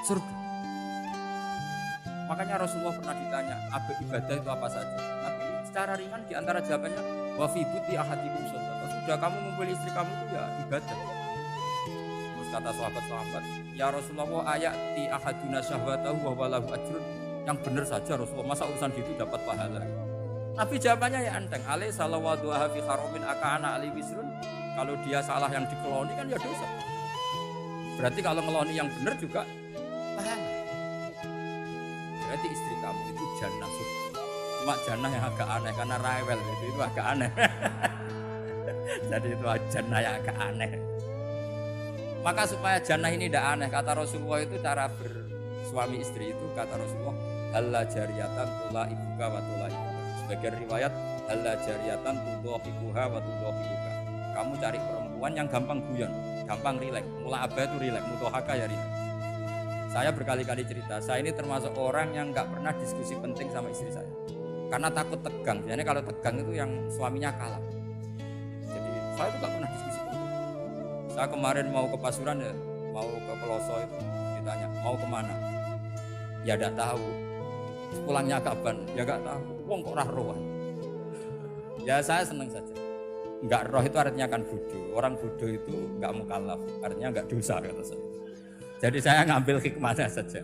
S1: surga. Makanya Rasulullah pernah ditanya, ibadah itu apa saja? Tapi secara ringan diantara jawabannya, wa fi buti ahadikum shadaqah. Sudah kamu ngumpul istri kamu itu ya ibadah. Terus kata sahabat-sahabat, ya Rasulullah ayati ahaduna syahwatahu wa walahu ajrun. Yang benar saja Rasulullah, masa urusan gitu dapat pahala? Nabi jawabannya ya enteng, alai salawatu fi haramin akana ali wisrun. Kalau dia salah yang dikeloni kan ya dosa. Berarti kalau ngeloni yang benar juga pahala. Berarti istri kamu itu jannah surga. Cuma jannah yang agak aneh karena rewel itu agak aneh. Jadi itu jannah yang agak aneh. Maka supaya jannah ini tidak aneh, kata Rasulullah itu cara bersuami istri itu kata Rasulullah halla jariyatan tula ibuka wa tula ibuka. Sebagian riwayat halla jariyatan tula ibuha wa tula ibuka. Kamu cari perempuan yang gampang guyon, gampang rileks. Mula abah itu rileks, mutohaka ya rileks. Saya berkali-kali cerita, saya ini termasuk orang yang nggak pernah diskusi penting sama istri saya. Karena takut tegang. Biasanya kalau tegang itu yang suaminya kalah. Jadi saya itu nggak pernah diskusi penting. Saya kemarin mau ke Pasuruan ya, mau ke Peloso itu ditanya mau kemana? Ya nggak tahu. Pulangnya kapan? Ya nggak tahu. Wong kok roh. Ya saya seneng saja. Nggak roh itu artinya kan bodoh. Orang bodoh itu nggak mukallaf, artinya nggak dosa kata saya. Jadi saya ngambil hikmahnya saja.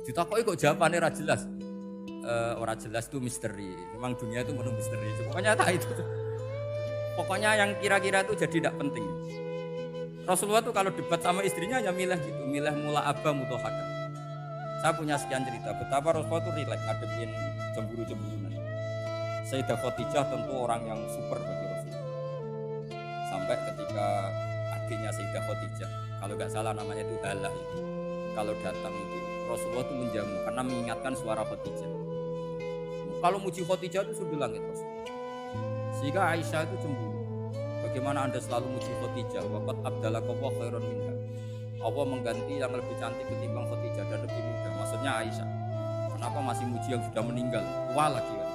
S1: Ditakoki kok jawabannya ora jelas. Ora jelas itu misteri. Memang dunia itu penuh misteri. Pokoknya tak itu. Pokoknya yang kira-kira itu jadi tidak penting. Rasulullah tuh kalau debat sama istrinya ya milih gitu, milih mula abah mutohaka. Saya punya sekian cerita betapa Rasulullah tuh rileks ngadepin cemburu-cemburuan. Sayyidah Khadijah tentu orang yang super bagi Rasulullah. Sampai ketika adiknya Sayyidah Khadijah, kalau nggak salah namanya itu Halah itu. Kalau datang itu Rasulullah itu menjamu karena mengingatkan suara Khadijah. Kalau muji Khadijah itu sudah langit Rasulullah. Sehingga Aisyah itu cemburu. Bagaimana Anda selalu muji Khadijah? Waqad abdalakallahu khairan minha. Allah mengganti yang lebih cantik ketimbang Khadijah dan lebih muda. Maksudnya Aisyah. Kenapa masih muji yang sudah meninggal? Tua lagi kan.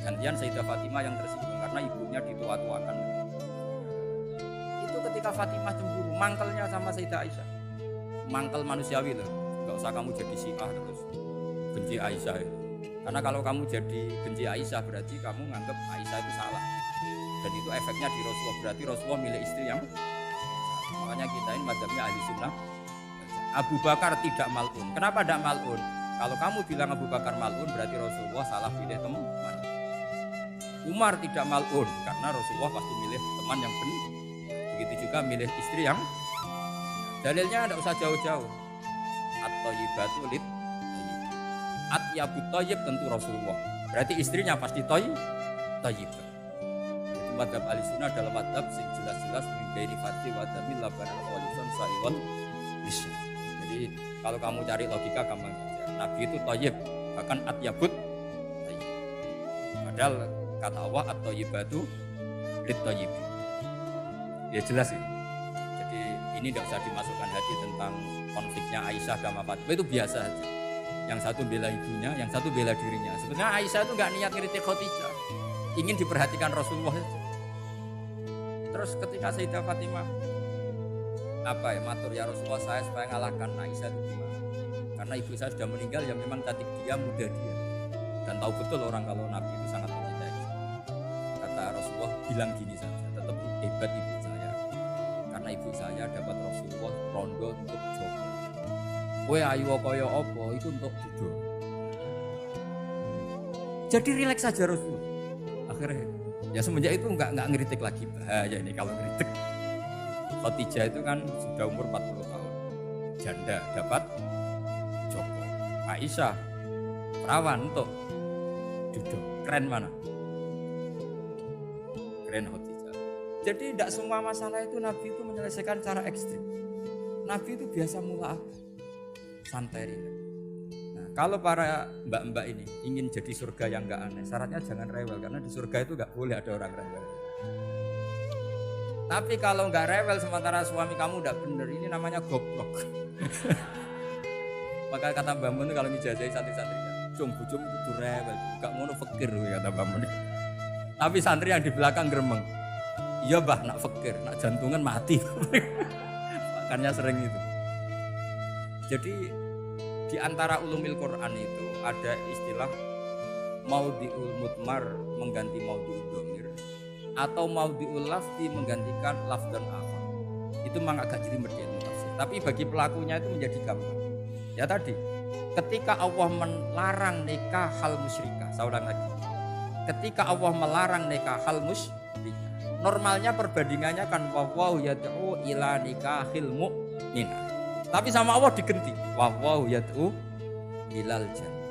S1: Gantian Sayyidah Fatimah yang tersinggung karena ibunya ditua-tuakan. Itu ketika Fatimah cemburu, mangkelnya sama Sayyidah Aisyah. Mangkel manusiawi loh. Gak usah kamu jadi Syiah terus benci Aisyah itu. Karena kalau kamu jadi benci Aisyah berarti kamu nganggap Aisyah itu salah. Dan itu efeknya di Rasulullah. Berarti Rasulullah milih istri yang salah. Makanya kita ini mazhabnya ahli sunnah. Abu Bakar tidak mal'un. Kenapa tidak mal'un? Kalau kamu bilang Abu Bakar mal'un berarti Rasulullah salah pilih teman. Umar tidak mal'un karena Rasulullah pasti milih teman yang benar. Begitu juga milih istri yang dalilnya tidak usah jauh-jauh. At-thayyibatu lid at-yabut thayyib tentu Rasulullah. Berarti istrinya pasti thayyib. Jadi mazhab Ahlussunnah dalam mazhab sing jelas-jelas min ghairi fati wa tamil laban al-khalisan sa'iwan bisya. Jadi kalau kamu cari logika gampang saja. Nabi itu thayyib, bahkan atyabut thayyib. Padahal kata Allah at-thayyibatu lit-thayyibin. Ya jelas ya. Jadi ini tidak usah dimasukkan hati tentang konfliknya Aisyah dan Fatimah, itu biasa saja. Yang satu bela ibunya, yang satu bela dirinya. Sebenarnya Aisyah itu nggak niat ngiritik Khadijah, ingin diperhatikan Rasulullah saja. Terus ketika Sayyidah Fatimah matur ya Rasulullah, saya supaya ngalahkan Aisyah itu gimana? Karena ibu saya sudah meninggal, ya memang cantik dia, muda dia, dan tahu betul orang kalau Nabi itu sangat mencintai. Kata Rasulullah, bilang gini saja, tetap hebat ibu saya, karena ibu saya dapat Rasulullah rondo untuk jogo. Kowe ayu kaya apa itu untuk duduk. Jadi rileks saja Rasulullah. Akhirnya ya semenjak itu enggak ngeritik lagi. Bahaya ini kalau ngeritik. Khadijah itu kan sudah umur 40 tahun. Janda dapat jogo. Aisyah perawan untuk duduk. Keren mana? Keren Khadijah. Jadi tidak semua masalah itu Nabi itu menyelesaikan cara ekstrim. Nabi itu biasa mula santai ringan. Nah, kalau para mbak-mbak ini ingin jadi surga yang enggak aneh, syaratnya jangan rewel, karena di surga itu enggak boleh ada orang rewel. Tapi kalau enggak rewel sementara suami kamu enggak bener, ini namanya goblok. Maka kata Mbak Mun kalau ngijazahi santri-santrinya, "Cung bujum kudu rewel, enggak ngono fakir," kata Mbak Mun. Tapi santri yang di belakang gremeng. Iya, Mbah, nak fakir, nak jantungan mati. Makanya sering itu. Jadi di antara ulumil Quran itu ada istilah maudhi'ul mudmar mengganti maudhi'ul dhamir, atau maudhi'ul lafzi menggantikan lafz dan akhar. Itu memang agak jelimet di ilmu tafsir. Tapi bagi pelakunya itu menjadi gampang. Ya tadi, ketika Allah melarang nikah hal musyrikah, saya ulang lagi. Ketika Allah melarang nikah hal musyrikah, normalnya perbandingannya kan wallahu yad'u ila nikahil mu'minah. Tapi sama Allah digenti, wallahu yad'u ilal jannah.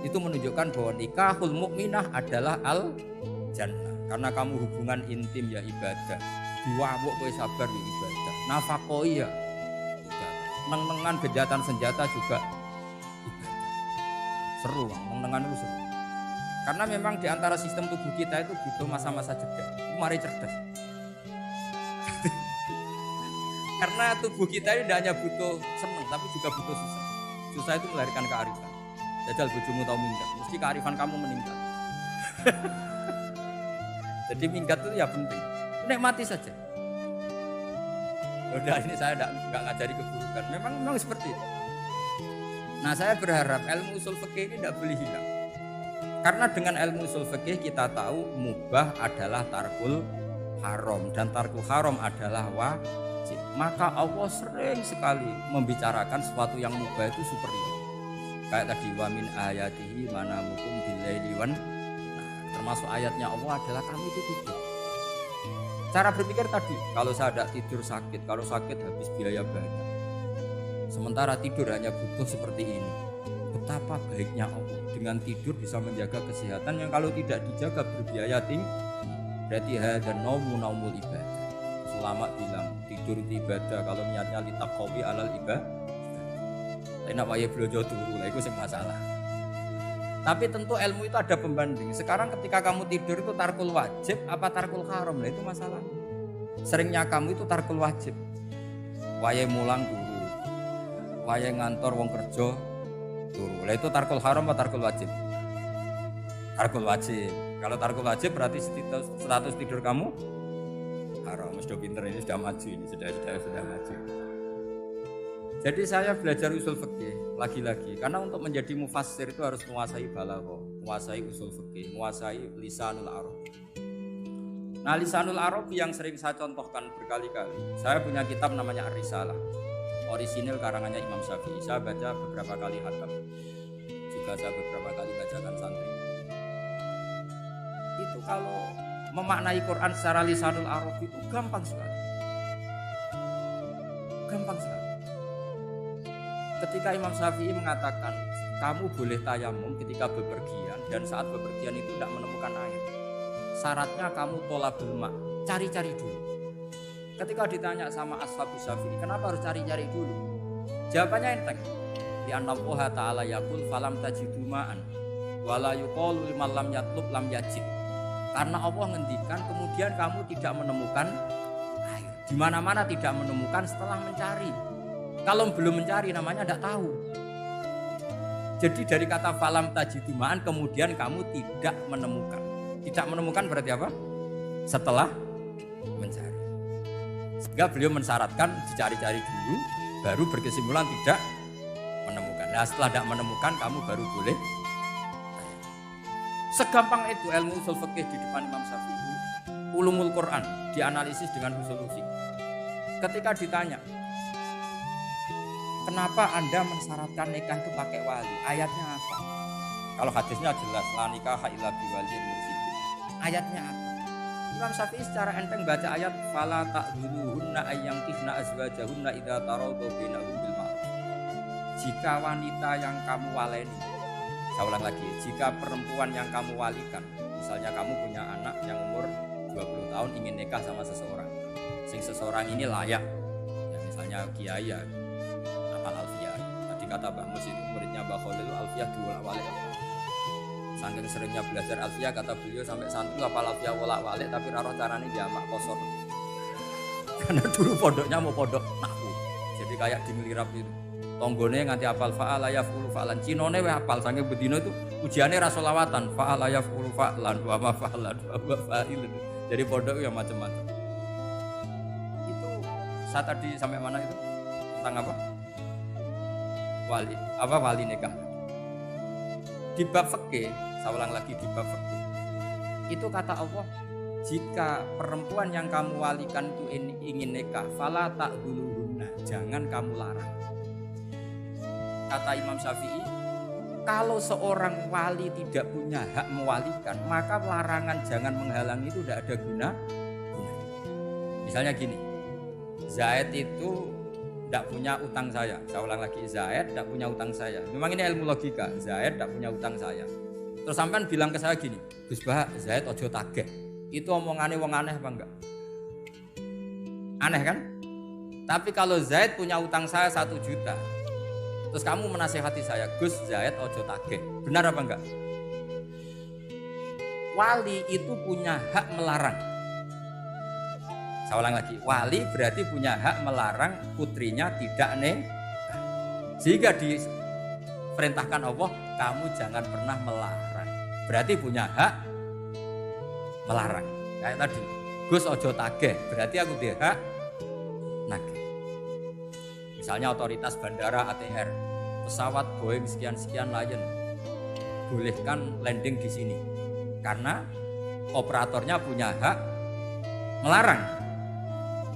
S1: Itu menunjukkan bahwa nikahul mukminah adalah al jannah. Karena kamu hubungan intim ya ibadah. Diwawuk kowe sabar ya ibadah. Nafakoi ya ibadah. Neng-nengan kejahatan senjata juga ibadah. Seru, neng-nengan itu seru. Karena memang di antara sistem tubuh kita itu butuh masa-masa jeda. Mari cerdas. Karena tubuh kita ini tidak hanya butuh senang, tapi juga butuh susah. Susah itu melahirkan kearifan. Jajal bojomu tahu minggat, mesti kearifan kamu meningkat. Jadi minggat itu ya penting. Nikmati saja. Udah, ini saya nggak ngajari keburukan. Memang seperti itu. Nah, saya berharap ilmu usul fikih ini tidak boleh hilang. Karena dengan ilmu usul fikih kita tahu mubah adalah tarkul haram dan tarkul haram adalah wajib. Maka Allah sering sekali membicarakan sesuatu yang mubah itu superior. Kayak tadi wa min ayatihi manamukum billaili wan. Nah, termasuk ayatnya Allah adalah kamu itu tidur. Cara berpikir tadi, kalau saya tidak tidur sakit, kalau sakit habis biaya banyak. Sementara tidur hanya butuh seperti ini. Betapa baiknya Allah dengan tidur bisa menjaga kesehatan yang kalau tidak dijaga berbiaya tinggi. Berarti hadzal naumul ibadah. Ulama bilang tidur itu ibadah kalau niatnya litaqawi alal ibadah. Tapi nak wae blojo turu lha iku sing masalah. Tapi tentu ilmu itu ada pembanding. Sekarang ketika kamu tidur itu tarkul wajib apa tarkul haram? Lah itu masalah. Seringnya kamu itu tarkul wajib. Wae mulang turu. Wae ngantor wong kerja turu. Lah itu tarkul haram apa tarkul wajib? Tarkul wajib. Kalau tarkul wajib berarti status tidur kamu haram. Sudah pinter ini, sudah maju ini, sudah maju. Jadi saya belajar usul fikih lagi-lagi karena untuk menjadi mufassir itu harus menguasai balaghah, menguasai usul fikih, menguasai lisanul arab. Nah, lisanul arab yang sering saya contohkan berkali-kali. Saya punya kitab namanya Ar-Risalah. Orisinil karangannya Imam Syafi'i. Saya baca beberapa kali khatam. Juga saya beberapa kali bacakan santri. Itu kalau memaknai Quran secara lisanul arab itu gampang sekali. Gampang sekali. Ketika Imam Syafi'i mengatakan kamu boleh tayamum ketika bepergian dan saat bepergian itu tidak menemukan air. Syaratnya kamu tolabul ma, cari-cari dulu. Ketika ditanya sama Ashabus Syafi'i, kenapa harus cari-cari dulu? Jawabannya enteng. Di annallaha ta'ala yaqul falam tajidu ma'an wala yuqalu liman lam yatlub lam yajid. Karena Allah ngendikan kemudian kamu tidak menemukan air. Di mana-mana tidak menemukan setelah mencari. Kalau belum mencari namanya tidak tahu. Jadi dari kata falam tajidu ma'an kemudian kamu tidak menemukan. Tidak menemukan berarti apa? Setelah mencari. Sehingga beliau mensyaratkan dicari-cari dulu baru berkesimpulan tidak menemukan. Nah setelah tidak menemukan kamu baru boleh. Segampang itu ilmu usul fikih di depan Imam Syafi'i. Ulumul Quran dianalisis dengan usul fikih. Ketika ditanya, kenapa Anda mensyaratkan nikah itu pakai wali? Ayatnya apa? Kalau hadisnya jelas, la nikaha illa biwaliyin mursyidin. Ayatnya apa? Imam Syafi'i secara enteng baca ayat fala ta'dhuluhunna ayyankihna azwajahunna idza taradu bainahum bil ma'ruf. Jika wanita yang kamu waleni, saya ulang lagi, jika perempuan yang kamu walikan, misalnya kamu punya anak yang umur 20 tahun ingin nikah sama seseorang, sing seseorang ini layak, ya misalnya kiai ya, apal Alfiyah. Tadi kata Mbak Mus itu muridnya Mbak Khalil Alfiyah diwolak-walik. Saking seringnya belajar Alfiyah kata beliau sampai santri apal Alfiyah wolak-walik tapi raro carane diamak kosor. Karena dulu pondoknya mau pondok nahwu, jadi kayak di Milirab itu. Tonggone nganti apal fa'ala yaf'ulu fa'lan. Cinone wis apal saking bedino itu ujiane ra selawatan. Fa'ala yaf'ulu fa'lan wa ma fa'lan wa ma fa'ilun. Jadi pondok ya macam-macam. Itu saya tadi sampai mana itu? Tentang apa? Wali nikah. Di bab fikih, saya ulang lagi di bab fikih. Itu kata Allah, jika perempuan yang kamu walikan itu ingin nikah, fala ta'dhuluhunna, jangan kamu larang. Kata Imam Syafi'i, kalau seorang wali tidak punya hak mewalikan, maka larangan jangan menghalangi itu tidak ada guna. Misalnya gini, Zaid itu tidak punya utang saya ulang lagi, Zaid tidak punya utang saya. Memang ini ilmu logika, Zaid tidak punya utang saya. Terus sampean bilang ke saya gini, Gus Bah, Zaid ojo tagih. Itu omongannya wong aneh apa enggak? Aneh kan? Tapi kalau Zaid punya utang saya 1 juta, terus kamu menasihati saya, Gus Zaid ojo tagih. Benar apa enggak? Wali itu punya hak melarang. Saya ulang lagi, wali berarti punya hak melarang putrinya tidak nikah. Jika diperintahkan Allah, kamu jangan pernah melarang. Berarti punya hak melarang. Kayak tadi, Gus ojo tagih, berarti aku punya hak nagih. Misalnya otoritas bandara ATR, pesawat Boeing sekian-sekian Lion, bolehkan landing di sini. Karena operatornya punya hak melarang,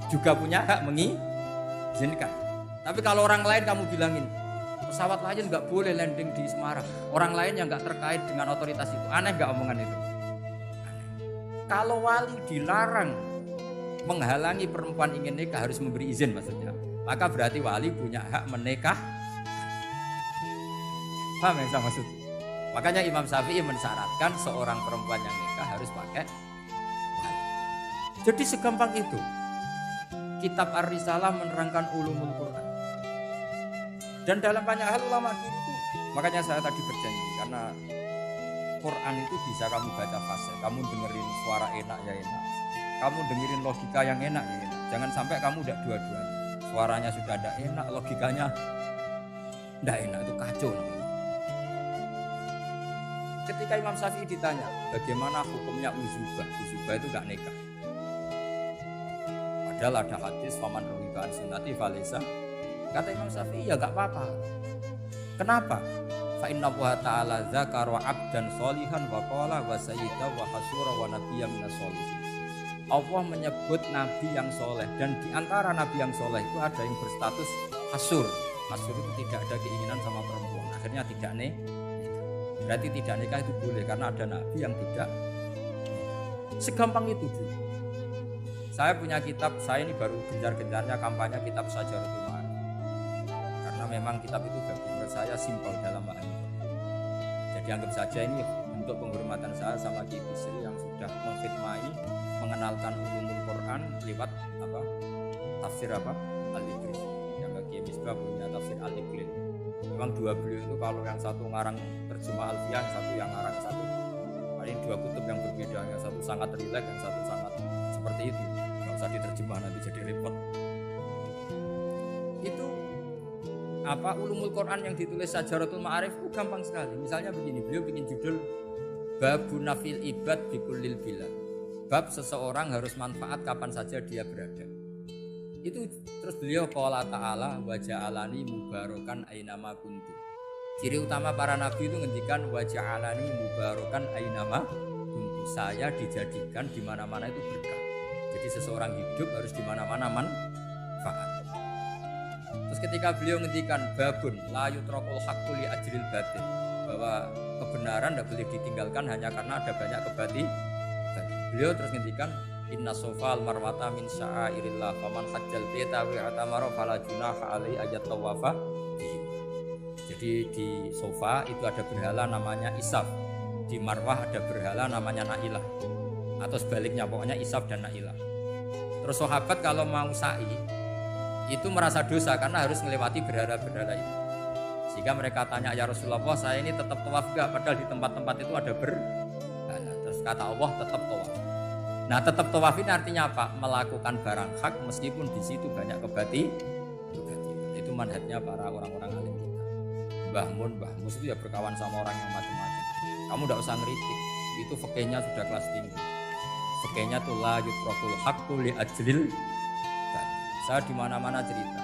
S1: juga punya hak mengizinkan. Tapi kalau orang lain kamu bilangin, pesawat Lion nggak boleh landing di Semarang, orang lain yang nggak terkait dengan otoritas itu, aneh nggak omongan itu? Aneh. Kalau wali dilarang menghalangi perempuan ingin nikah harus memberi izin maksudnya, maka berarti wali punya hak menikah. Paham yang saya maksud? Makanya Imam Syafi'i mensyaratkan seorang perempuan yang nikah harus pakai wali. Jadi segampang itu. Kitab Ar-Risalah menerangkan ulumul Quran. Dan dalam banyak hal ulama itu, makanya saya tadi berjanji karena Quran itu bisa kamu baca fase, kamu dengerin suara enak ya enak, kamu dengerin logika yang enak ya enak. Jangan sampai kamu udah dua-duanya. Suaranya sudah ada enak, logikanya tidak enak, itu kacau namanya. Ketika Imam Syafi'i ditanya, bagaimana hukumnya uzubah? Uzubah itu gak nikah. Padahal ada hadis faman rughiba an sunnati falaysa. Kata Imam Syafi'i ya gak apa-apa. Kenapa? Fa inna Allah ta'ala dzakara 'abdan sholihan wa qala wa sayyida wa hasura wa nabiyya minas sholihin. Allah menyebut nabi yang soleh, dan di antara nabi yang soleh itu ada yang berstatus hasur. Hasur itu tidak ada keinginan sama perempuan, akhirnya tidak nikah. Berarti tidak nikah itu boleh karena ada nabi yang tidak. Segampang itu dulu. Saya punya kitab, saya ini baru gencar-gencarnya kampanye kitab Syajaratul Ma'arif. Karena memang kitab itu bagi menurut saya simpel dalam maknanya. Jadi anggap saja ini bentuk penghormatan saya sama Ki Bisri yang sudah mengkhidmai, mengenalkan ulumul Quran lewat tafsir Al-Iqlil. Yang Ki Misbah punya tafsir Al-Iqlil. Memang dua beliau itu kalau yang satu ngarang terjemah Alfiyah, yang satu yang ngarang satu. Ini dua kutub yang berbeda, yang satu sangat rileks, yang satu sangat seperti itu. Nggak usah diterjemah nanti jadi repot. Itu apa ulumul Quran yang ditulis Sajaratul Ma'arif itu gampang sekali. Misalnya begini, beliau bikin judul Babun Nafil Ibad Bikulil Bilad. Bab seseorang harus manfaat kapan saja dia berada. Itu terus beliau qala ta'ala wa ja'alani mubarakan ainama kuntu. Ciri utama para nabi itu ngendikan wa ja'alani mubarakan ainama kuntu. Saya dijadikan di mana-mana itu berkah. Jadi seseorang hidup harus di mana-mana manfaat. Terus ketika beliau ngendikan babun la yutrakul haqqu li ajril batin, bahwa kebenaran tidak boleh ditinggalkan hanya karena ada banyak kebatilan. Beliau terus ngendikan inna sofal marwata min sya'airillah faman hajjal baita wa atamara fala junaha alaihi ayat tawafa. Jadi di sofa itu ada berhala namanya Isaf, di Marwah ada berhala namanya Nailah, atau sebaliknya pokoknya Isaf dan Nailah. Terus sahabat kalau mau sa'i itu merasa dosa karena harus melewati berhala-berhala itu. Sehingga mereka tanya, ya Rasulullah, saya ini tetap tawaf gak? Padahal di tempat-tempat itu ada berhala. Terus kata Allah, tetap tawaf. Nah, tetap tawaf ini artinya apa? Melakukan barang hak meskipun di situ banyak kebatilan. Itu manhajnya para orang-orang alim kita. Mbah Mus itu ya berkawan sama orang yang macam-macam. Kamu tidak usah ngeritik. Itu fikihnya sudah kelas tinggi. Fikihnya tuh la yutrakul haqqu li ajlil. Saya di mana-mana cerita.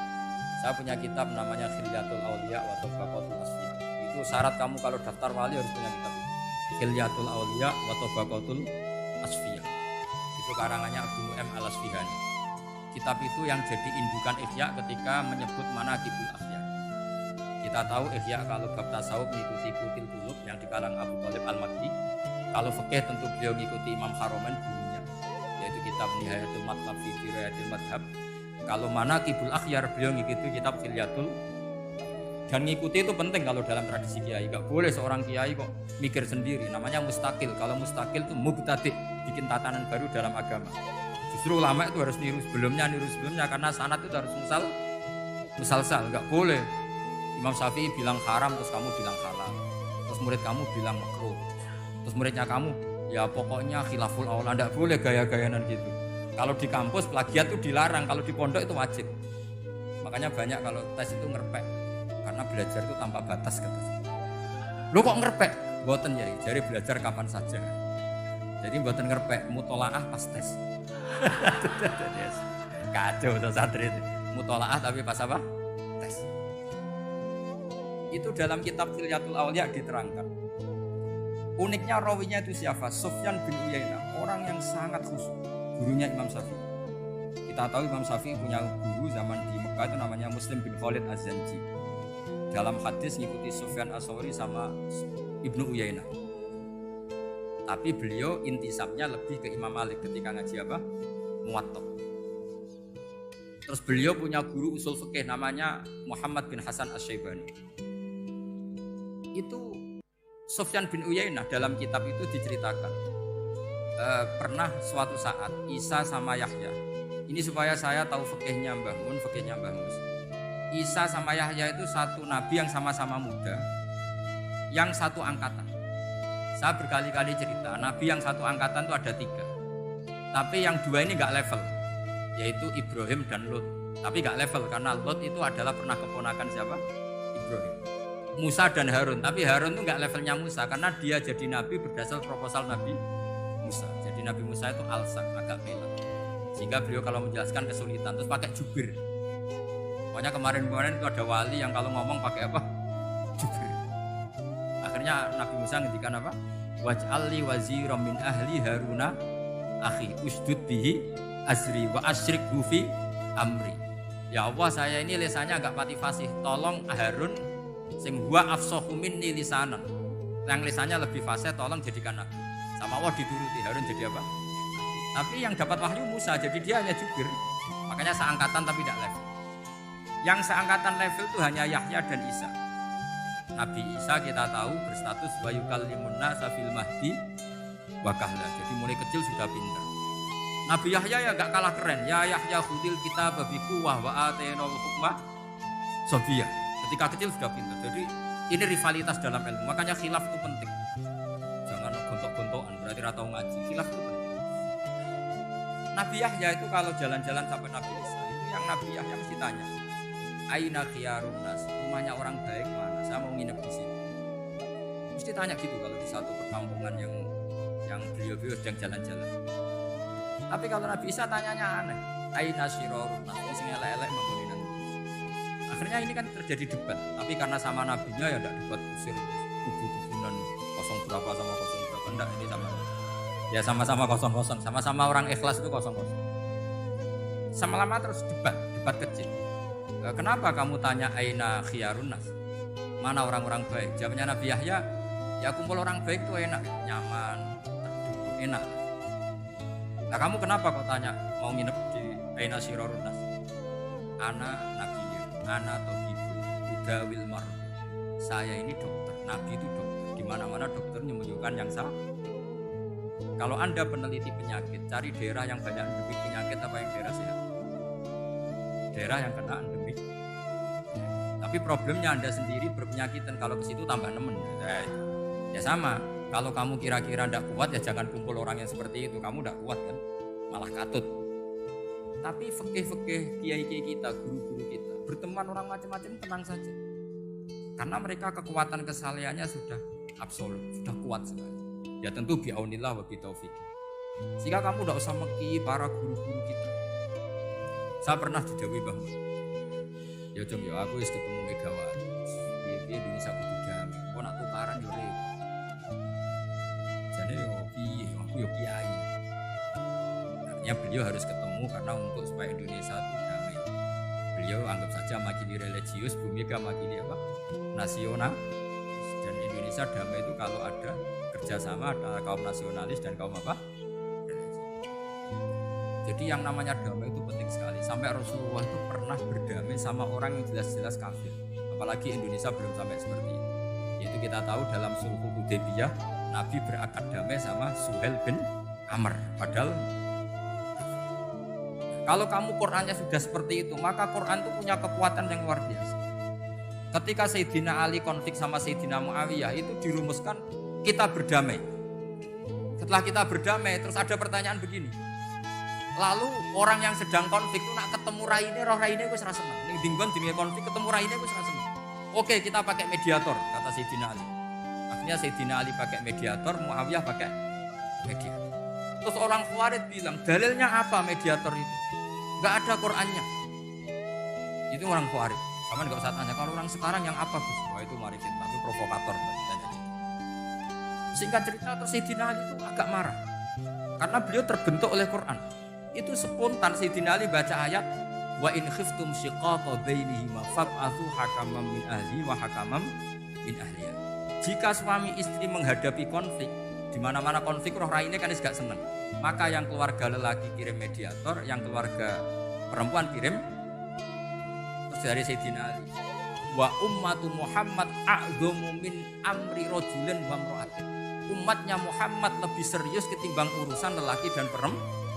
S1: Saya punya kitab namanya Khilyatul Auliya wa Tabaqatul Asfiyah. Itu syarat kamu kalau daftar wali harus punya kitab itu. Khilyatul Auliya wa Tabaqatul Asfiyah. Itu karangannya Abu Nu'aim Al-Asfihani. Kitab itu yang jadi indukan Ihya ketika menyebut manaqibul Ahya. Kita tahu Ihya kalau bab tasawuf mengikuti Kutil Qulub yang dikalang Abu Thalib Al-Makki. Kalau fikih tentu beliau mengikuti Imam Haromen gurunya, yaitu kitab Nihayatul Matlab fi Dirayatil Madhab. Kalau manaqibul akhyar beliau ngikuti kitab Khilyatul. Dan ngikuti itu penting kalau dalam tradisi kiai. Gak boleh seorang kiai kok mikir sendiri. Namanya mustakil. Kalau mustakil itu mubtadi', bikin tatanan baru dalam agama. Justru ulama itu harus niru sebelumnya karena sanad itu harus musalsal. Gak boleh Imam Syafi'i bilang haram terus kamu bilang halal. Terus murid kamu bilang makruh. Terus muridnya kamu ya pokoknya khilaful aula. Gak boleh gaya-gayanan gitu. Kalau di kampus plagiat itu dilarang, kalau di pondok itu wajib. Makanya banyak kalau tes itu ngerpek. Karena belajar itu tanpa batas katanya. Lu kok ngerpek? Mboten ya, jadi belajar kapan saja. Jadi mboten ngerpek, mutolaah pas tes. Kacau tuh santri itu. Mutolaah tapi pas apa? Tes. Itu dalam kitab Khilyatul Auliya diterangkan. Uniknya rawinya itu siapa? Sufyan bin Uyainah, orang yang sangat khusyuk. Gurunya Imam Syafi'i. Kita tahu Imam Syafi'i punya guru zaman di Mekah itu namanya Muslim bin Khalid Az-Zanji. Dalam hadis ngikuti Sufyan As-Tsauri sama Ibnu Uyainah. Tapi beliau intisabnya lebih ke Imam Malik ketika ngaji apa? Muwatta. Terus beliau punya guru usul fikih namanya Muhammad bin Hasan Asy-Syaibani. Itu Sufyan bin Uyainah dalam kitab itu diceritakan. Pernah suatu saat Isa sama Yahya. Ini supaya saya tahu fikihnya Mbah Mun, fikihnya Mbah Mus. Isa sama Yahya itu satu nabi yang sama-sama muda, yang satu angkatan. Saya berkali-kali cerita, nabi yang satu angkatan itu ada 3. Tapi yang 2 ini gak level, yaitu Ibrahim dan Lut. Tapi gak level karena Lut itu adalah pernah keponakan siapa? Ibrahim. Musa dan Harun, tapi Harun itu gak levelnya Musa karena dia jadi nabi berdasar proposal Nabi Musa. Jadi Nabi Musa itu alsak, agak pelak. Sehingga beliau kalau menjelaskan kesulitan terus pakai jubir. Pokoknya kemarin itu ada wali yang kalau ngomong pakai apa? Jubir. Akhirnya Nabi Musa ngendikan apa? Waj'alli waziran min ahli Haruna akhi usdud bihi azri wa asyrikhu fi amri. Ya Allah, saya ini lisannya agak pati fasih. Tolong Harun sing huwa afsahu minni lisanan. Yang lisannya lebih fasih tolong jadikan nabi. Sama Allah dituruti, Harun jadi apa? Tapi yang dapat wahyu Musa, jadi dia hanya jubir. Makanya seangkatan tapi tidak level. Yang seangkatan level itu hanya Yahya dan Isa. Nabi Isa kita tahu berstatus wa yukallimun nasa fil mahdi wa kahla. Jadi mulai kecil sudah pintar. Nabi Yahya ya gak kalah keren. Ya Yahya khudil kitab bi quwwah wa atainal hukmah sabiyah. Ketika kecil sudah pintar. Jadi ini rivalitas dalam ilmu. Makanya khilaf itu penting. Jangan gontok-gontokan, berarti ora tau ngaji. Khilaf itu penting. Nabi Yahya itu kalau jalan-jalan sampai Nabi Isa, itu yang Nabi Yahya mesti tanya, aina khiyarun nas, rumahnya orang baik mana? Saya mau nginep di sini. Mesti tanya gitu kalau di satu perkampungan yang beliau sedang jalan-jalan. Tapi kalau Nabi Isa tanyanya aneh, aina syirarun nas, sing elek-elek manggon. Akhirnya ini kan terjadi debat, tapi karena sama nabinya ya enggak debat usir kubu-kubunan kosong berapa sama kosong berapa, enggak, ini sama. Ya sama-sama kosong-kosong, sama-sama orang ikhlas itu kosong-kosong. Sama lama terus debat kecil. Kenapa kamu tanya aina khiyarun nas? Mana orang-orang baik? Jawabnya Nabi Yahya, ya kumpul orang baik itu enak, nyaman, teduh, enak. Nah kamu kenapa kok tanya mau nginep di aina syirarun nas? Anak Nabi, anak tabibun, udawil marud. Saya ini dokter, Nabi itu dokter. Di mana-mana dokter menyembuhkan yang salah. Kalau Anda peneliti penyakit, cari daerah yang banyak endemik penyakit apa yang daerah sehat? Daerah yang kena endemik. Tapi problemnya Anda sendiri berpenyakitan, kalau ke situ tambah nemen. Ya sama, kalau kamu kira-kira tidak kuat ya jangan kumpul orang yang seperti itu. Kamu tidak kuat kan, malah katut. Tapi fikih-fikih kiai-kiai kita, guru-guru kita, berteman orang macam-macam tenang saja. Karena mereka kekuatan kesalehannya sudah absolut, sudah kuat sekali. Ya tentu bi'aunillah wa bitaufiq. Sehingga kamu tidak usah meki para guru-guru kita. Saya pernah didhawuhi Mbah Mun. Ya Jom ya aku wis ketemu Megawati. Piye Indonesia kudu damai. Kok nak tukaran yo repot. Jadi yo piye aku yo kiai. Artinya beliau harus ketemu karena untuk supaya Indonesia itu damai. Beliau anggap saja makili religius, Bu Mega makili apa? Nasional. Dan Indonesia damai itu kalau ada kerjasama antara kaum nasionalis dan kaum apa? Jadi yang namanya damai itu penting sekali. Sampai Rasulullah itu pernah berdamai sama orang yang jelas-jelas kafir. Apalagi Indonesia belum sampai seperti itu. Yaitu kita tahu dalam Sulh Hudaybiyah Nabi berakad damai sama Suhail bin Amr. Padahal kalau kamu Qurannya sudah seperti itu, maka Quran itu punya kekuatan yang luar biasa. Ketika Sayyidina Ali konflik sama Sayyidina Muawiyah itu dirumuskan kita berdamai. Setelah kita berdamai, terus ada pertanyaan begini. Lalu orang yang sedang konflik itu nak ketemu raine, roh raine wis ra seneng. Ning dinggon jenenge konflik ketemu raine wis ra seneng. Oke, kita pakai mediator, kata Sayyidina Ali. Akhirnya Sayyidina Ali pakai mediator, Muawiyah pakai mediator. Terus orang Khawarij bilang, dalilnya apa mediator itu? Enggak ada Qur'annya. Itu orang Khawarij. Kamu enggak usah tanya, kalau orang sekarang yang apa Gus? Wah itu mari fitnah, itu provokator. Singkat cerita terus Sayyidina Ali itu agak marah. Karena beliau terbentuk oleh Quran. Itu spontan Sayyidina Ali baca ayat wa in khiftum shiqaqa bainihima fab'athu hakaman min ahli wa hakaman min ahliya. Jika suami istri menghadapi konflik, di mana-mana konflik roh raine kan gak seneng. Maka yang keluarga lelaki kirim mediator, yang keluarga perempuan kirim. Terus dari Sayyidina Ali wa ummatu Muhammad a'dhamu min amri rajulin wa imra'atin. Umatnya Muhammad lebih serius ketimbang urusan lelaki dan perempuan.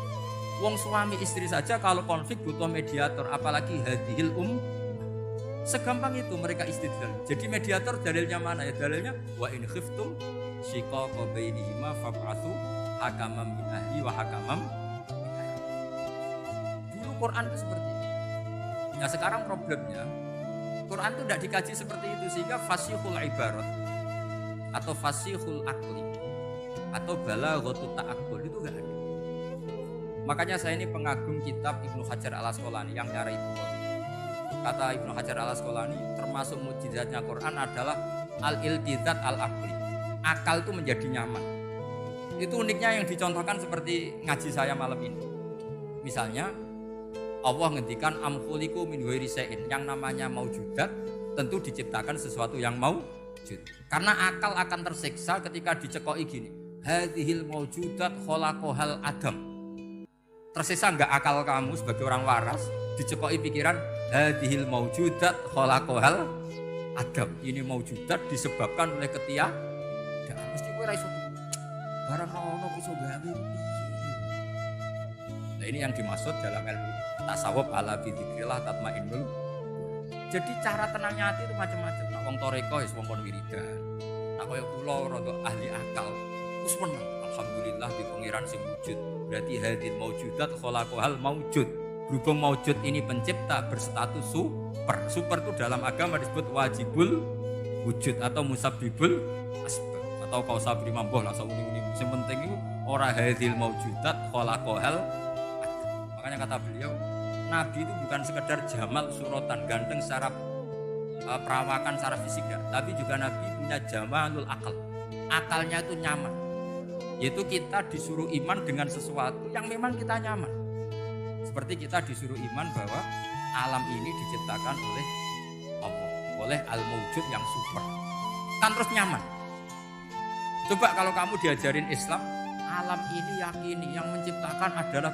S1: Wong suami istri saja kalau konflik butuh mediator, apalagi hadhil segampang itu mereka istidlal. Jadi mediator dalilnya mana ya? Dalilnya wa in khiftum shiqaqa bainihima fab'athu hakaman min ahli wa hakaman min ahli. Dulu Quran itu seperti itu. Nah sekarang problemnya Quran itu tidak dikaji seperti itu sehingga fasihul ibarat atau fasihul akli atau balaghatut ta'aqqul itu enggak ada. Makanya saya ini pengagum kitab Ibnu Hajar al-Asqalani yang nyari itu. Kata Ibnu Hajar al-Asqalani termasuk mukjizatnya Quran adalah al-iltizat al-aqli. Akal itu menjadi nyaman. Itu uniknya yang dicontohkan seperti ngaji saya malam ini. Misalnya Allah ngendikan am khuliqu min ghairi syai'in, yang namanya maujudat tentu diciptakan sesuatu yang maujud. Karena akal akan tersiksa ketika dicekoki gini. Hadhil maujudat khalaqahal adam. Tersisa enggak akal kamu sebagai orang waras dicekoki pikiran hadhil maujudat khalaqahal adam. Ini maujudat disebabkan oleh ketiadaan. Mesti kowe ra iso barang ono iso gawe. Nah ini yang dimaksud dalam ilmu tasawuf ala dzikrillah tatmainnul. Jadi cara tenangnya hati itu macam-macam. Nak wong toreko ya wong kon wiridan. Nak koyo kula rada ahli akal. Wis meneng. Alhamdulillah di pangeran sing wujud. Berarti hadil maujudat khalaqahal maujud. Berhubung maujud ini pencipta berstatus super. Super itu dalam agama disebut wajibul wujud atau musabbibul asbab atau kausabri mamboh lah sauning-uning. Sing penting itu ora hadil maujudat khalaqahal. Makanya kata beliau, Nabi itu bukan sekedar jamal suratan, ganteng secara perawakan secara fisik ya, tapi juga Nabi punya jamalul akal. Akalnya itu nyaman. Yaitu kita disuruh iman dengan sesuatu yang memang kita nyaman. Seperti kita disuruh iman bahwa alam ini diciptakan oleh Allah, oleh al-mawjud yang super. Kan terus nyaman. Coba kalau kamu diajarin Islam, alam ini yakini yang menciptakan adalah